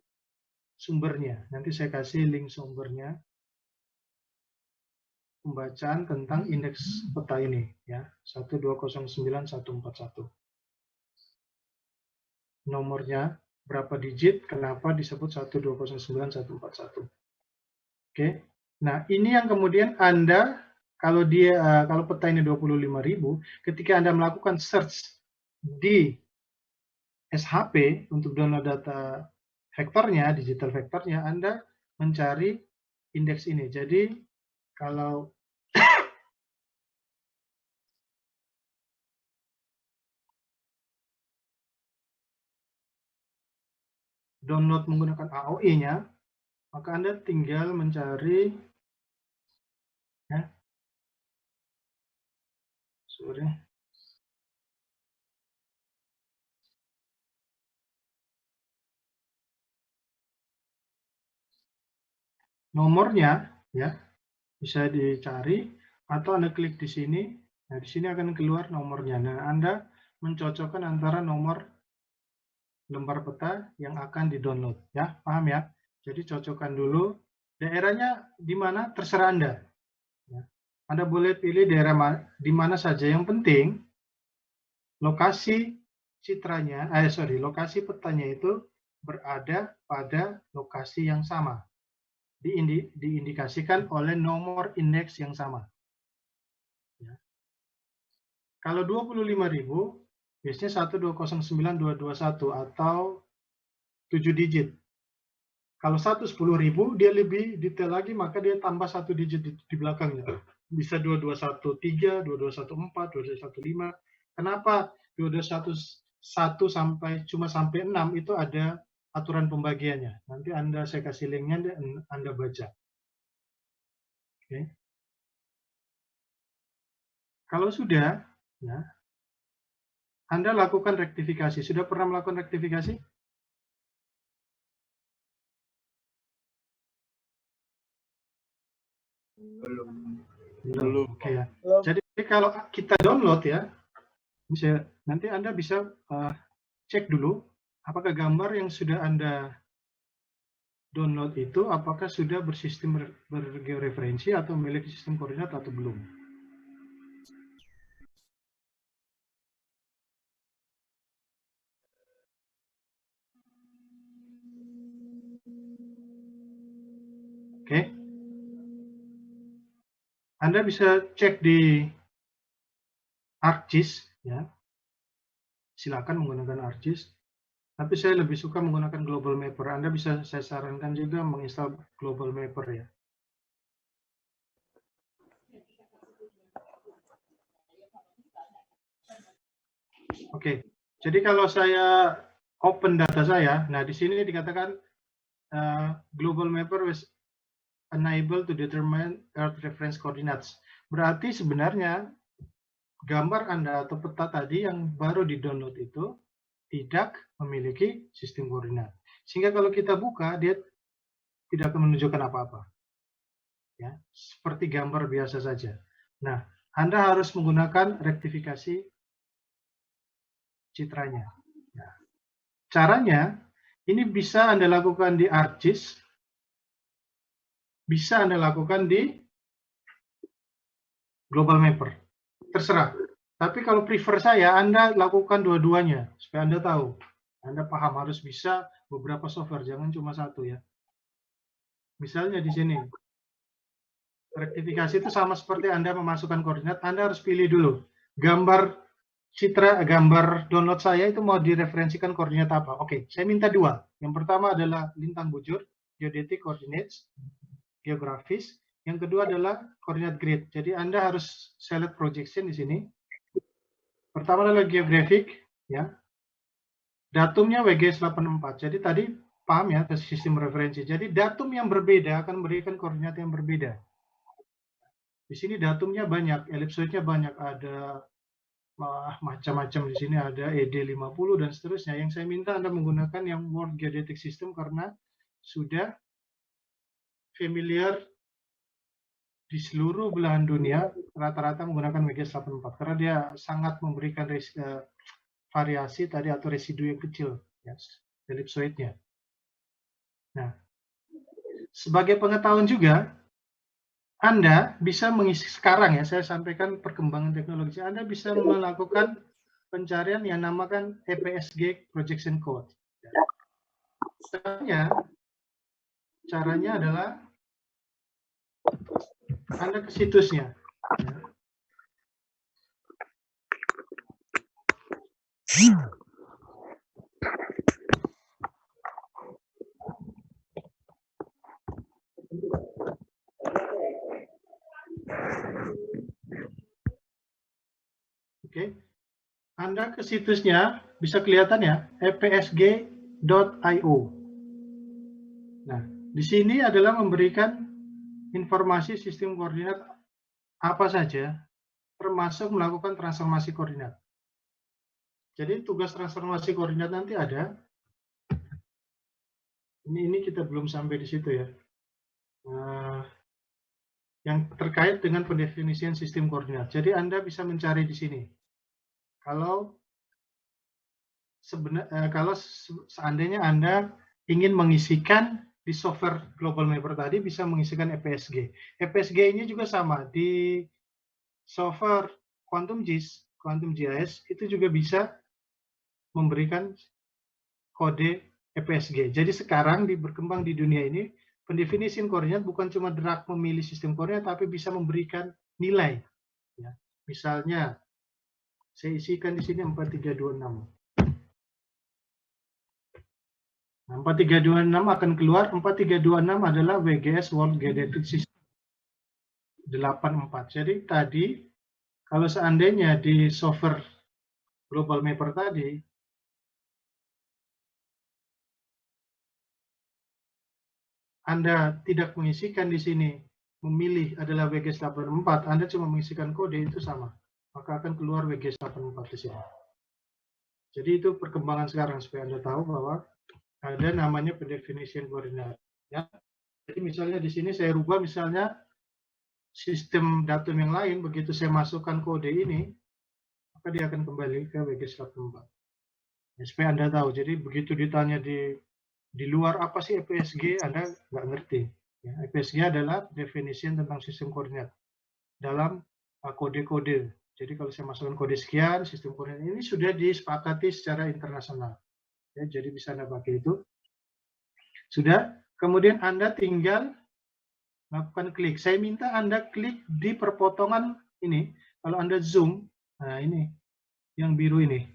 sumbernya. Nanti saya kasih link sumbernya. Pembacaan tentang indeks peta ini. Ya, 1209141. Nomornya berapa digit, kenapa disebut 1209141. Oke. Nah, ini yang kemudian Anda, kalau peta ini 25.000, ketika Anda melakukan search di SHP untuk download data vektornya, digital vektornya, Anda mencari indeks ini. Jadi, kalau download menggunakan AOE-nya, maka Anda tinggal mencari, ya, nomornya, ya, bisa dicari, atau Anda klik di sini. Nah, di sini akan keluar nomornya. Nah, Anda mencocokkan antara nomor lembar peta yang akan di-download. Ya, paham ya? Jadi cocokkan dulu. Daerahnya di mana terserah Anda. Ya. Anda boleh pilih daerah di mana saja. Yang penting lokasi lokasi petanya itu berada pada lokasi yang sama. Diindikasikan oleh nomor indeks yang sama. Ya. Kalau 25.000, biasanya 1209221 atau 7 digit. Kalau 110.000, dia lebih detail lagi, maka dia tambah 1 digit di belakangnya. Bisa 2213, 2214, 2215. Kenapa 2211 sampai 6 itu ada aturan pembagiannya. Nanti saya kasih linknya, Anda baca. Oke. Kalau sudah, ya, Anda lakukan rektifikasi. Sudah pernah melakukan rektifikasi? Belum. Oke, ya. Jadi kalau kita download, ya, nanti Anda bisa cek dulu apakah gambar yang sudah Anda download itu apakah sudah bersistem bergeoreferensi atau memiliki sistem koordinat atau belum. Oke. Anda bisa cek di ArcGIS, ya. Silakan menggunakan ArcGIS. Tapi saya lebih suka menggunakan Global Mapper. Anda bisa, saya sarankan juga menginstal Global Mapper, ya. Oke. Jadi kalau saya open data saya, nah di sini dikatakan Global Mapper was unable to determine Earth reference coordinates. Berarti sebenarnya gambar Anda atau peta tadi yang baru di-download itu tidak memiliki sistem koordinat. Sehingga kalau kita buka, dia tidak akan menunjukkan apa-apa. Ya, seperti gambar biasa saja. Nah, Anda harus menggunakan rektifikasi citranya. Nah, caranya, ini bisa Anda lakukan di ArcGIS, bisa Anda lakukan di Global Mapper. Terserah. Tapi kalau prefer saya, Anda lakukan dua-duanya, supaya Anda tahu Anda paham harus bisa beberapa software, jangan cuma satu ya. Misalnya di sini, rektifikasi itu sama seperti Anda memasukkan koordinat, Anda harus pilih dulu. Gambar download saya itu mau direferensikan koordinat apa. Oke, saya minta dua. Yang pertama adalah lintang bujur, geodetic coordinates, geografis. Yang kedua adalah koordinat grid. Jadi Anda harus select projection di sini. Pertama adalah geographic, ya. Datumnya WGS 84. Jadi tadi paham ya sistem referensi. Jadi datum yang berbeda akan memberikan koordinat yang berbeda. Di sini datumnya banyak, elipsoidnya banyak, ada macam-macam di sini, ada ED50 dan seterusnya. Yang saya minta Anda menggunakan yang World Geodetic System karena sudah familiar di seluruh belahan dunia rata-rata menggunakan WGS 84 karena dia sangat memberikan variasi tadi atau residu yang kecil, ya, elipsoidnya. Nah, sebagai pengetahuan juga, Anda bisa mengisi sekarang ya, saya sampaikan perkembangan teknologi. Anda bisa melakukan pencarian yang namakan EPSG Projection Code. Caranya adalah Anda ke situsnya. Oke, Anda ke situsnya bisa kelihatan ya, epsg.io. Nah, di sini adalah memberikan informasi sistem koordinat apa saja, termasuk melakukan transformasi koordinat. Jadi tugas transformasi koordinat nanti ada. Ini kita belum sampai di situ ya. Yang terkait dengan pendefinisian sistem koordinat. Jadi Anda bisa mencari di sini. Kalau seandainya Anda ingin mengisikan di software Global Mapper tadi, bisa mengisikan EPSG. EPSG ini juga sama di software Quantum GIS itu juga bisa memberikan kode EPSG. Jadi sekarang berkembang di dunia ini, pendefinisian koordinat bukan cuma drag memilih sistem koordinat, tapi bisa memberikan nilai. Ya. Misalnya, saya isikan di sini 4326. Nah, 4326 akan keluar, 4326 adalah WGS World Geodetic System 84. Jadi tadi, kalau seandainya di software Global Mapper tadi, Anda tidak mengisikan di sini, memilih adalah WGS 84, Anda cuma mengisikan kode, itu sama. Maka akan keluar WGS 84 di sini. Jadi itu perkembangan sekarang, supaya Anda tahu bahwa ada namanya pendefinisian koordinat. Ya. Jadi misalnya di sini saya rubah misalnya sistem datum yang lain, begitu saya masukkan kode ini, maka dia akan kembali ke WGS 84. Ya, supaya Anda tahu, jadi begitu ditanya di luar apa sih EPSG, Anda nggak ngerti. Ya, EPSG adalah definisi tentang sistem koordinat dalam kode-kode. Jadi kalau saya masukkan kode sekian, sistem koordinat ini sudah disepakati secara internasional. Ya, jadi bisa Anda pakai itu. Sudah, kemudian Anda tinggal lakukan klik. Saya minta Anda klik di perpotongan ini. Kalau Anda zoom, nah ini, yang biru ini.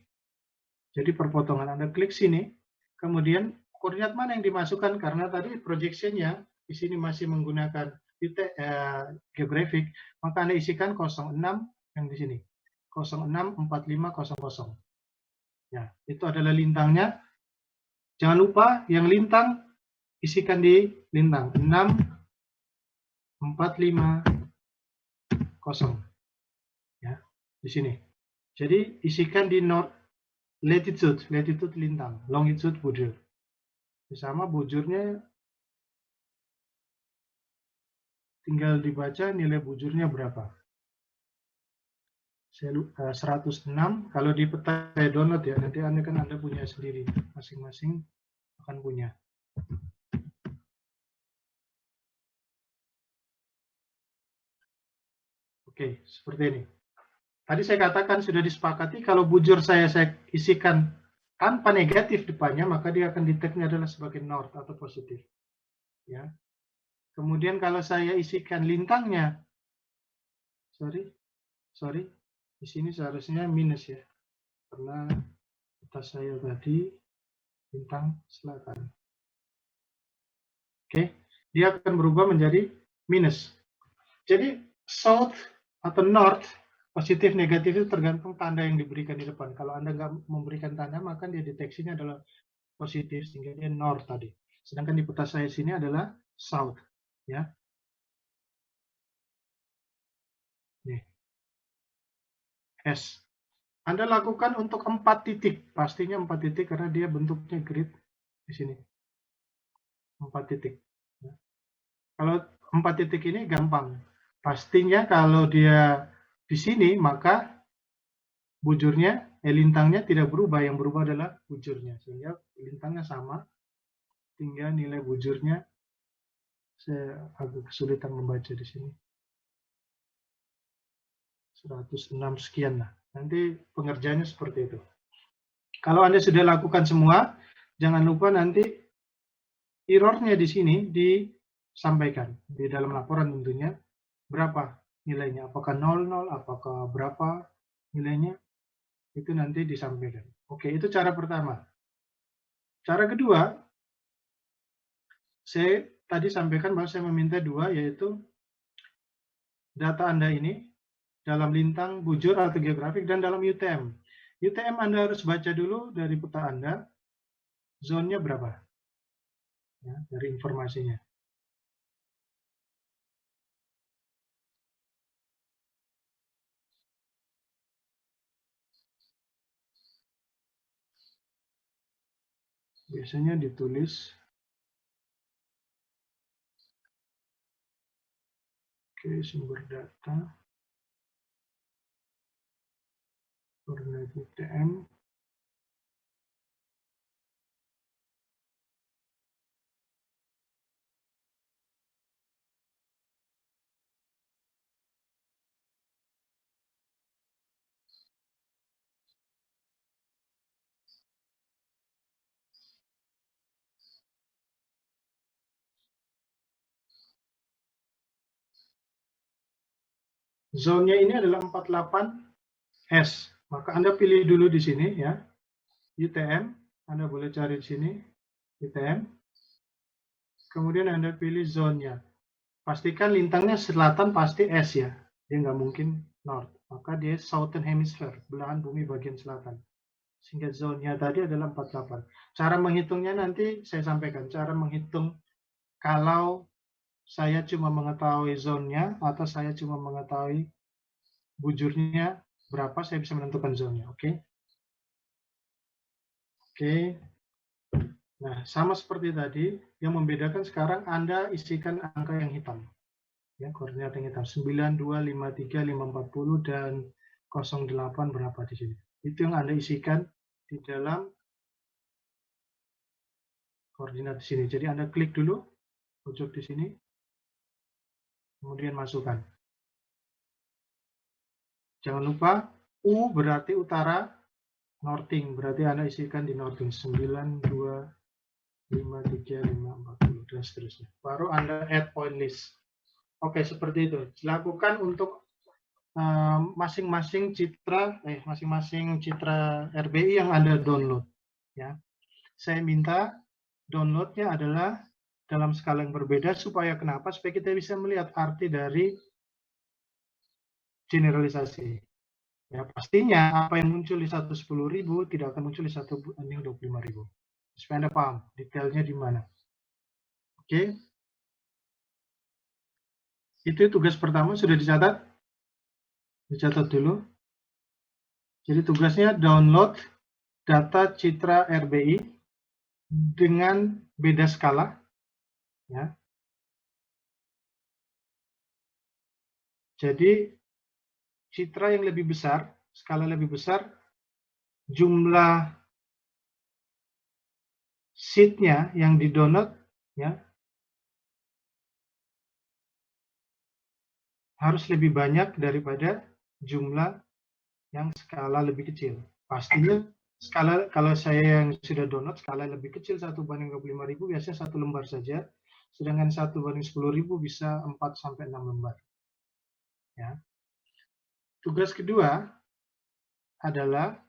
Jadi perpotongan, Anda klik sini, kemudian koordinat mana yang dimasukkan, karena tadi projection-nya di sini masih menggunakan geographic, maka Anda isikan 06 yang di sini. 064500. Ya, itu adalah lintangnya. Jangan lupa yang lintang isikan di lintang 6450. Ya, di sini. Jadi isikan di north latitude lintang, longitude bujur. Sama bujurnya tinggal dibaca nilai bujurnya berapa. 106, kalau di peta saya download ya, nanti Anda punya sendiri, masing-masing akan punya. Oke, seperti ini. Tadi saya katakan sudah disepakati kalau bujur saya isikan tanpa negatif depannya, maka dia akan detect-nya adalah sebagai north atau positif. Ya. Kemudian kalau saya isikan lintangnya, sorry, di sini seharusnya minus ya, karena kata saya tadi lintang selatan. Oke, dia akan berubah menjadi minus. Jadi south atau north, positif negatif itu tergantung tanda yang diberikan di depan. Kalau Anda nggak memberikan tanda, maka dia deteksinya adalah positif, sehingga dia north tadi. Sedangkan di peta saya sini adalah south. Ya. Nih. S. Anda lakukan untuk 4 titik. Pastinya 4 titik karena dia bentuknya grid di sini. 4 titik. Kalau 4 titik ini gampang. Pastinya kalau dia di sini, maka bujurnya, lintangnya tidak berubah. Yang berubah adalah bujurnya. Sehingga lintangnya sama, tinggal nilai bujurnya. Saya agak kesulitan membaca di sini. 106 sekian lah. Nanti pengerjaannya seperti itu. Kalau Anda sudah lakukan semua, jangan lupa nanti errornya di sini disampaikan. Di dalam laporan tentunya, berapa nilainya. Apakah 00, apakah berapa nilainya, itu nanti disampaikan. Oke, itu cara pertama. Cara kedua, saya tadi sampaikan bahwa saya meminta 2, yaitu data Anda ini dalam lintang, bujur, atau geografik, dan dalam UTM. UTM Anda harus baca dulu dari peta Anda, zone-nya berapa, ya, dari informasinya. Biasanya ditulis, oke, sumber data, koordinat UTM, zone-nya ini adalah 48S. Maka Anda pilih dulu di sini ya, UTM, Anda boleh cari di sini, UTM. Kemudian Anda pilih zone-nya. Pastikan lintangnya selatan pasti S ya, dia nggak mungkin north. Maka dia southern hemisphere, belahan bumi bagian selatan. Sehingga zone-nya tadi adalah 48. Cara menghitungnya nanti saya sampaikan. Cara menghitung kalau saya cuma mengetahui zone-nya atau saya cuma mengetahui bujurnya berapa, saya bisa menentukan zone-nya. Oke. Oke. Nah, sama seperti tadi, yang membedakan sekarang Anda isikan angka yang hitam. Ya, koordinat yang hitam 9253540 dan 08 berapa di sini. Itu yang Anda isikan di dalam koordinat di sini. Jadi Anda klik dulu pojok di sini, kemudian masukkan. Jangan lupa U berarti utara, northing berarti Anda isikan di northing 9253540 dan seterusnya. Baru Anda add point list. Oke, seperti itu. Lakukan untuk masing-masing citra RBI yang Anda download. Ya, saya minta downloadnya adalah dalam skala yang berbeda supaya kenapa? Supaya kita bisa melihat arti dari generalisasi. Ya, pastinya apa yang muncul di 110.000 tidak akan muncul di 1/25.000. Supaya Anda paham detailnya di mana. Oke. Itu tugas pertama sudah dicatat. Dicatat dulu. Jadi tugasnya download data citra RBI dengan beda skala. Ya. Jadi citra yang lebih besar, skala lebih besar, jumlah sheet-nya yang di-download ya, harus lebih banyak daripada jumlah yang skala lebih kecil. Pastinya skala kalau saya yang sudah download skala lebih kecil 1/25.000 biasanya 1 lembar saja, sedangkan 1/10.000 bisa 4 sampai 6 lembar. Ya. Tugas kedua adalah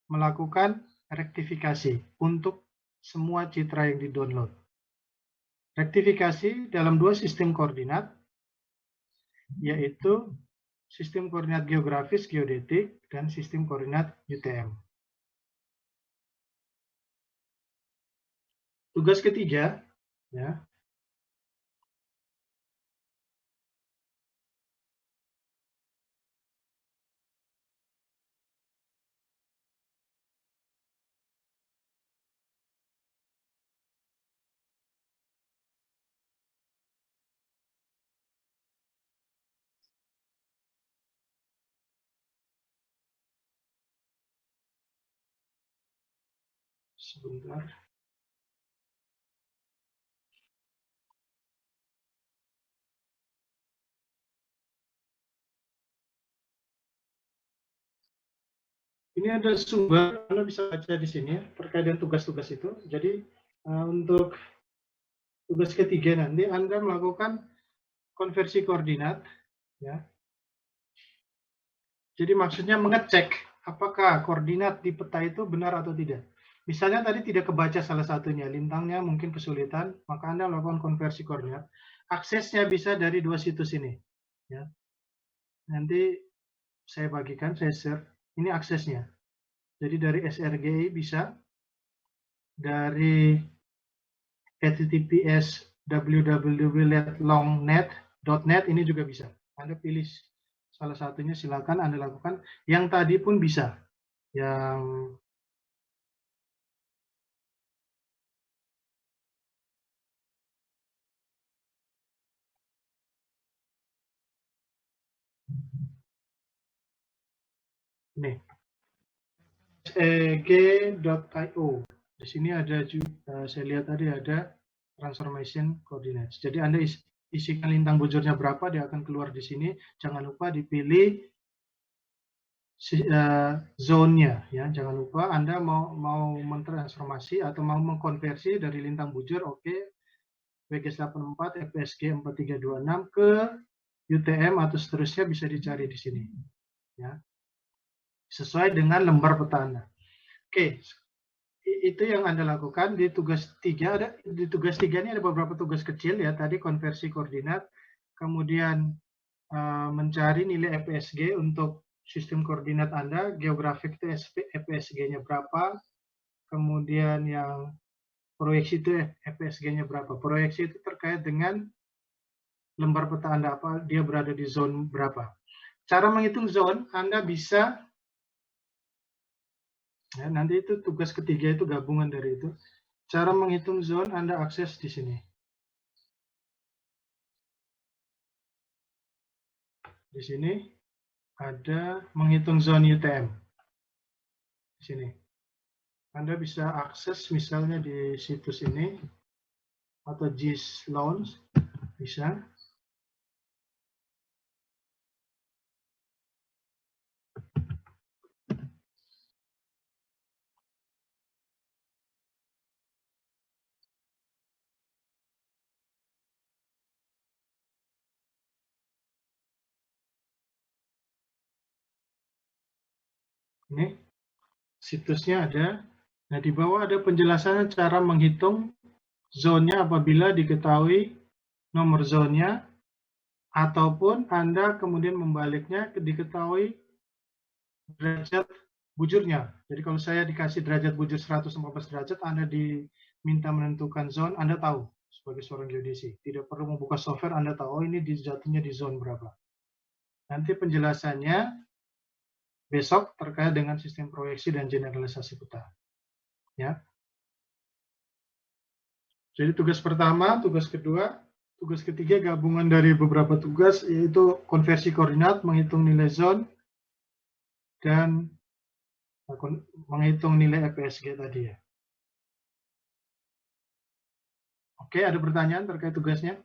melakukan rektifikasi untuk semua citra yang di-download. Rektifikasi dalam 2 sistem koordinat, yaitu sistem koordinat geografis geodetik dan sistem koordinat UTM. Tugas ketiga, ya, sebentar. Ini ada sumber, Anda bisa baca di sini terkait dengan tugas-tugas itu. Jadi untuk tugas ketiga nanti Anda melakukan konversi koordinat, ya. Jadi maksudnya mengecek apakah koordinat di peta itu benar atau tidak. Misalnya tadi tidak kebaca salah satunya, lintangnya mungkin kesulitan, maka Anda melakukan konversi koordinat. Aksesnya bisa dari 2 situs ini. Ya. Nanti saya bagikan, saya share. Ini aksesnya. Jadi dari SRGI bisa, dari https www.longnet.net ini juga bisa. Anda pilih salah satunya, silakan Anda lakukan. Yang tadi pun bisa. Yang ini seg.io. Di sini ada juga, saya lihat tadi ada transformation coordinates. Jadi Anda isikan lintang bujurnya berapa, dia akan keluar di sini. Jangan lupa dipilih zone-nya, ya. Jangan lupa Anda mau mentransformasi atau mau mengkonversi dari lintang bujur, oke, WGS84, FPSG 4326 ke UTM atau seterusnya bisa dicari di sini, ya. Sesuai dengan lembar peta Anda. Oke, itu yang Anda lakukan di tugas 3. Di tugas 3 ini ada beberapa tugas kecil, ya. Tadi konversi koordinat, kemudian mencari nilai FPSG untuk sistem koordinat Anda, geografik itu FPSG-nya berapa, kemudian yang proyeksi itu FPSG-nya berapa. Proyeksi itu terkait dengan lembar peta Anda, apa dia berada di zone berapa. Cara menghitung zone, Anda bisa, ya, nanti itu tugas ketiga itu gabungan dari itu. Cara menghitung zone Anda akses di sini. Di sini ada menghitung zone UTM. Di sini. Anda bisa akses misalnya di situs ini atau GIS Launch bisa. Ini situsnya ada. Nah, di bawah ada penjelasan cara menghitung zone-nya apabila diketahui nomor zone-nya, ataupun Anda kemudian membaliknya diketahui derajat bujurnya. Jadi kalau saya dikasih derajat bujur 114 derajat, Anda diminta menentukan zone, Anda tahu sebagai seorang geodesi. Tidak perlu membuka software, Anda tahu, oh ini jatuhnya di zone berapa. Nanti penjelasannya besok terkait dengan sistem proyeksi dan generalisasi peta. Ya. Jadi tugas pertama, tugas kedua, tugas ketiga gabungan dari beberapa tugas, yaitu konversi koordinat, menghitung nilai zone, dan menghitung nilai FPSG tadi, ya. Oke, ada pertanyaan terkait tugasnya?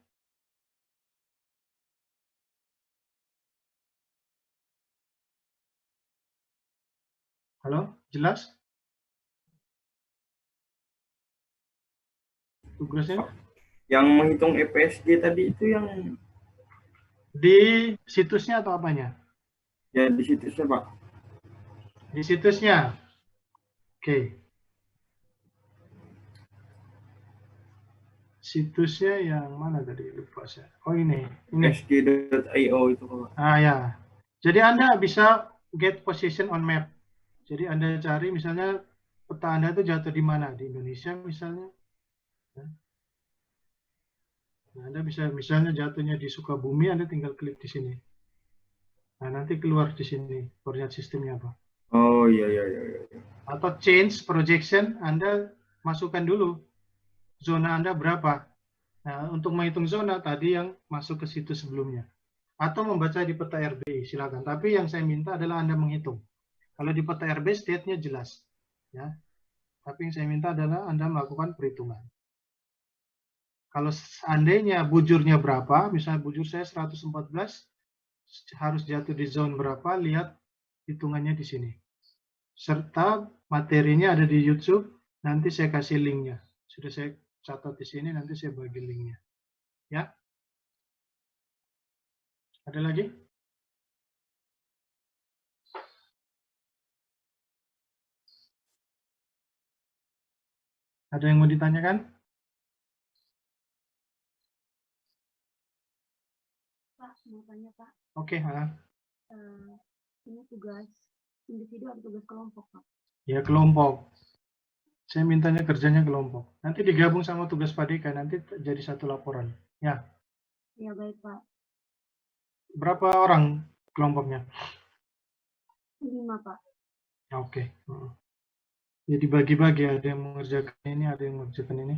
Halo, jelas? tugasnya? Yang menghitung EPSG tadi itu yang Di situsnya atau apanya? ya di situsnya Pak. Di situsnya. Oke. Situsnya yang mana tadi? Lupa saya. Oh ini. EPSG.io itu Pak. Ya. Jadi Anda bisa get position on map. Jadi Anda cari misalnya peta Anda itu jatuh di mana? Di Indonesia misalnya. Nah, Anda bisa misalnya jatuhnya di Sukabumi, Anda tinggal klik di sini. Nah, nanti keluar di sini koordinat sistemnya apa. Oh iya. Atau change projection, Anda masukkan dulu zona Anda berapa. Nah, untuk menghitung zona tadi yang masuk ke situs sebelumnya. Atau membaca di peta RB, silakan. Tapi yang saya minta adalah Anda menghitung. Kalau di peta RB state-nya jelas. Ya. Tapi yang saya minta adalah Anda melakukan perhitungan. Kalau seandainya bujurnya berapa, misalnya bujur saya 114, harus jatuh di zone berapa, lihat hitungannya di sini. Serta materinya ada di YouTube, nanti saya kasih linknya. Sudah saya catat di sini, nanti saya bagi linknya. Ya. Ada lagi? Ada yang mau ditanyakan? Pak, mau tanya Pak. Oke. Ini tugas individu atau tugas kelompok Pak? Ya kelompok. Saya mintanya kerjanya kelompok. Nanti digabung sama tugas Pak Deka, nanti jadi satu laporan. Ya. Ya baik Pak. Berapa orang kelompoknya? 5 Pak. Oke. Ya dibagi-bagi, ada yang mengerjakan ini, ada yang mengerjakan ini.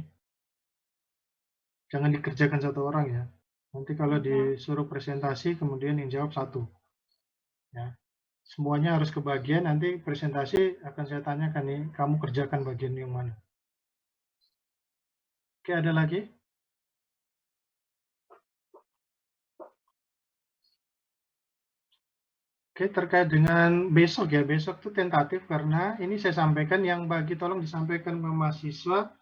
Jangan dikerjakan satu orang ya. Nanti kalau disuruh presentasi, kemudian yang jawab satu. Ya. Semuanya harus kebagian, nanti presentasi akan saya tanyakan nih, kamu kerjakan bagian yang mana. Oke, ada lagi? Oke, terkait dengan besok ya, besok itu tentatif karena ini saya sampaikan yang bagi tolong disampaikan ke mahasiswa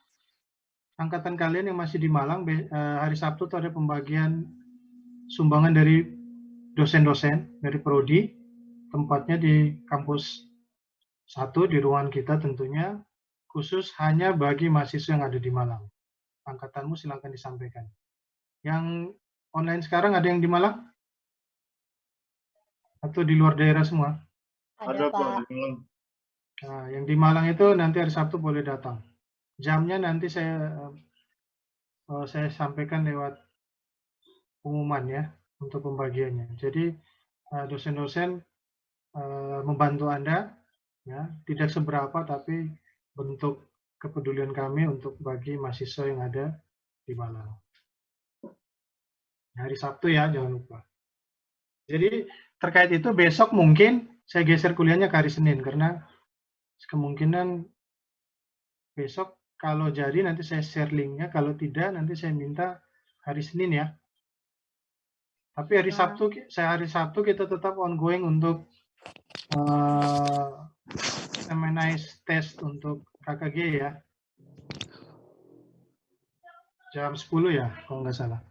angkatan kalian yang masih di Malang, hari Sabtu itu ada pembagian sumbangan dari dosen-dosen dari Prodi, tempatnya di kampus 1 di ruangan kita tentunya, khusus hanya bagi mahasiswa yang ada di Malang. Angkatanmu silakan disampaikan. Yang online sekarang ada yang di Malang? Atau di luar daerah semua? Ada Pak. Nah, yang di Malang itu nanti hari Sabtu boleh datang. Jamnya nanti saya sampaikan lewat pengumuman ya untuk pembagiannya. Jadi dosen-dosen membantu Anda, ya tidak seberapa tapi bentuk kepedulian kami untuk bagi mahasiswa yang ada di Malang. Hari Sabtu ya, jangan lupa. Jadi terkait itu besok mungkin saya geser kuliahnya ke hari Senin karena kemungkinan besok kalau jadi nanti saya share linknya, kalau tidak nanti saya minta hari Senin ya. Tapi hari Sabtu kita tetap ongoing untuk examinize test untuk KKG ya. Jam 10 ya kalau nggak salah.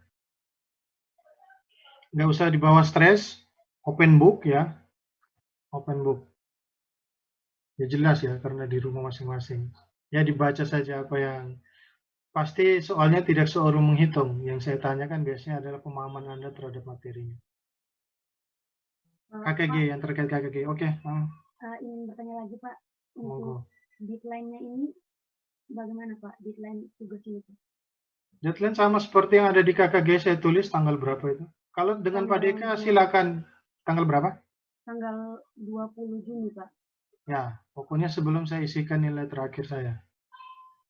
Nggak usah dibawa stres, open book ya. Open book. Ya jelas ya karena di rumah masing-masing. Ya dibaca saja apa yang pasti soalnya tidak seorang menghitung. Yang saya tanyakan biasanya adalah pemahaman Anda terhadap materinya. KKG yang terkait KKG. Oke. Ingin bertanya lagi Pak, untuk deadline-nya ini bagaimana Pak? Deadline tugas ini Pak? Deadline sama seperti yang ada di KKG saya tulis tanggal berapa itu. Kalau dengan Pak Deka silakan tanggal berapa? Tanggal 20 Juni Pak. Ya, pokoknya sebelum saya isikan nilai terakhir saya.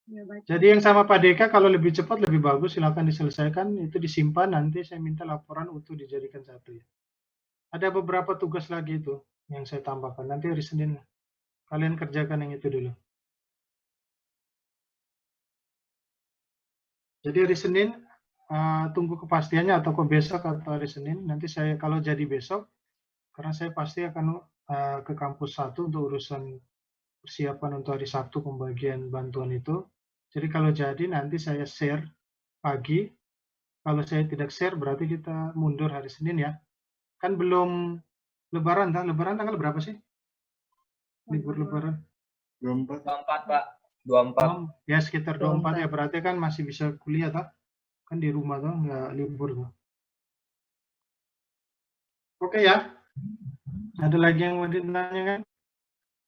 Ya, baik. Jadi yang sama Pak Deka kalau lebih cepat lebih bagus silakan diselesaikan, itu disimpan nanti saya minta laporan utuh dijadikan satu ya. Ada beberapa tugas lagi itu yang saya tambahkan. Nanti hari Senin kalian kerjakan yang itu dulu. Jadi hari Senin tunggu kepastiannya atau ke besok atau hari Senin. Nanti saya kalau jadi besok karena saya pasti akan ke kampus 1 untuk urusan persiapan untuk hari Sabtu pembagian bantuan itu. Jadi kalau jadi nanti saya share pagi. Kalau saya tidak share berarti kita mundur hari Senin ya. Kan belum Lebaran, Lebaran tanggal berapa sih? Libur Lebaran. 24. 24, Pak. 24. Ya sekitar 24 ya, berarti kan masih bisa kuliah toh. Kan di rumah toh, nggak libur toh. Oke ya. Ada lagi yang mau ditanyakan?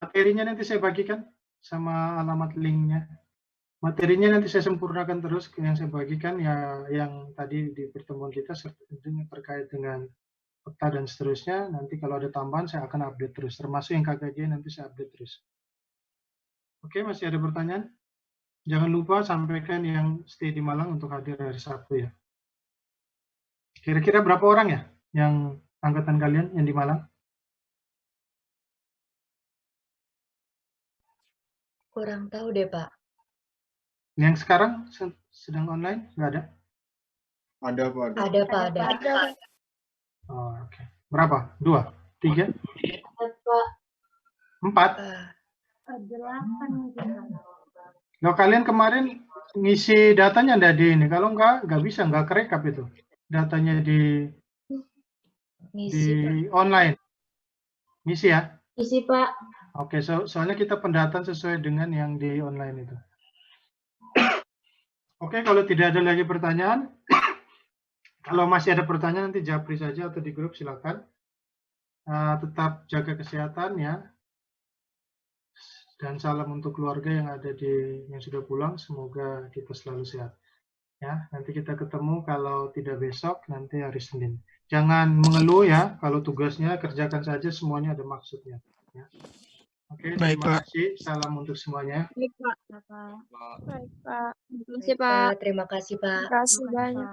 Materinya nanti saya bagikan sama alamat linknya. Materinya nanti saya sempurnakan terus yang saya bagikan ya, yang tadi di pertemuan kita terkait dengan peta dan seterusnya. Nanti kalau ada tambahan saya akan update terus, termasuk yang KKJ nanti saya update terus. Oke, masih ada pertanyaan? Jangan lupa sampaikan yang stay di Malang untuk hadir hari Sabtu ya. Kira-kira berapa orang ya yang angkatan kalian yang di Malang? Kurang tahu deh, Pak. Yang sekarang sedang online? Nggak ada? Ada Pak, ada. Ada, Pak, ada. Oh, oke. Berapa? 2? 3? Pak. 4? 8 mungkin. Loh, kalian kemarin ngisi datanya nggak di ini? Kalau nggak bisa, nggak kerekap itu. Datanya di online. Ngisi ya? Isi, Pak. Oke, soalnya kita pendataan sesuai dengan yang di online itu. Oke, kalau tidak ada lagi pertanyaan, kalau masih ada pertanyaan nanti japri saja atau di grup silakan. Tetap jaga kesehatan ya. Dan salam untuk keluarga yang ada yang sudah pulang. Semoga kita selalu sehat. Ya, nanti kita ketemu kalau tidak besok, nanti hari Senin. Jangan mengeluh ya, kalau tugasnya kerjakan saja semuanya ada maksudnya. Ya. Oke, terima kasih. Salam untuk semuanya. Baik, Pak. Bapak. Baik, Pak. Terima kasih, Pak. Terima kasih, Pak. Terima kasih banyak.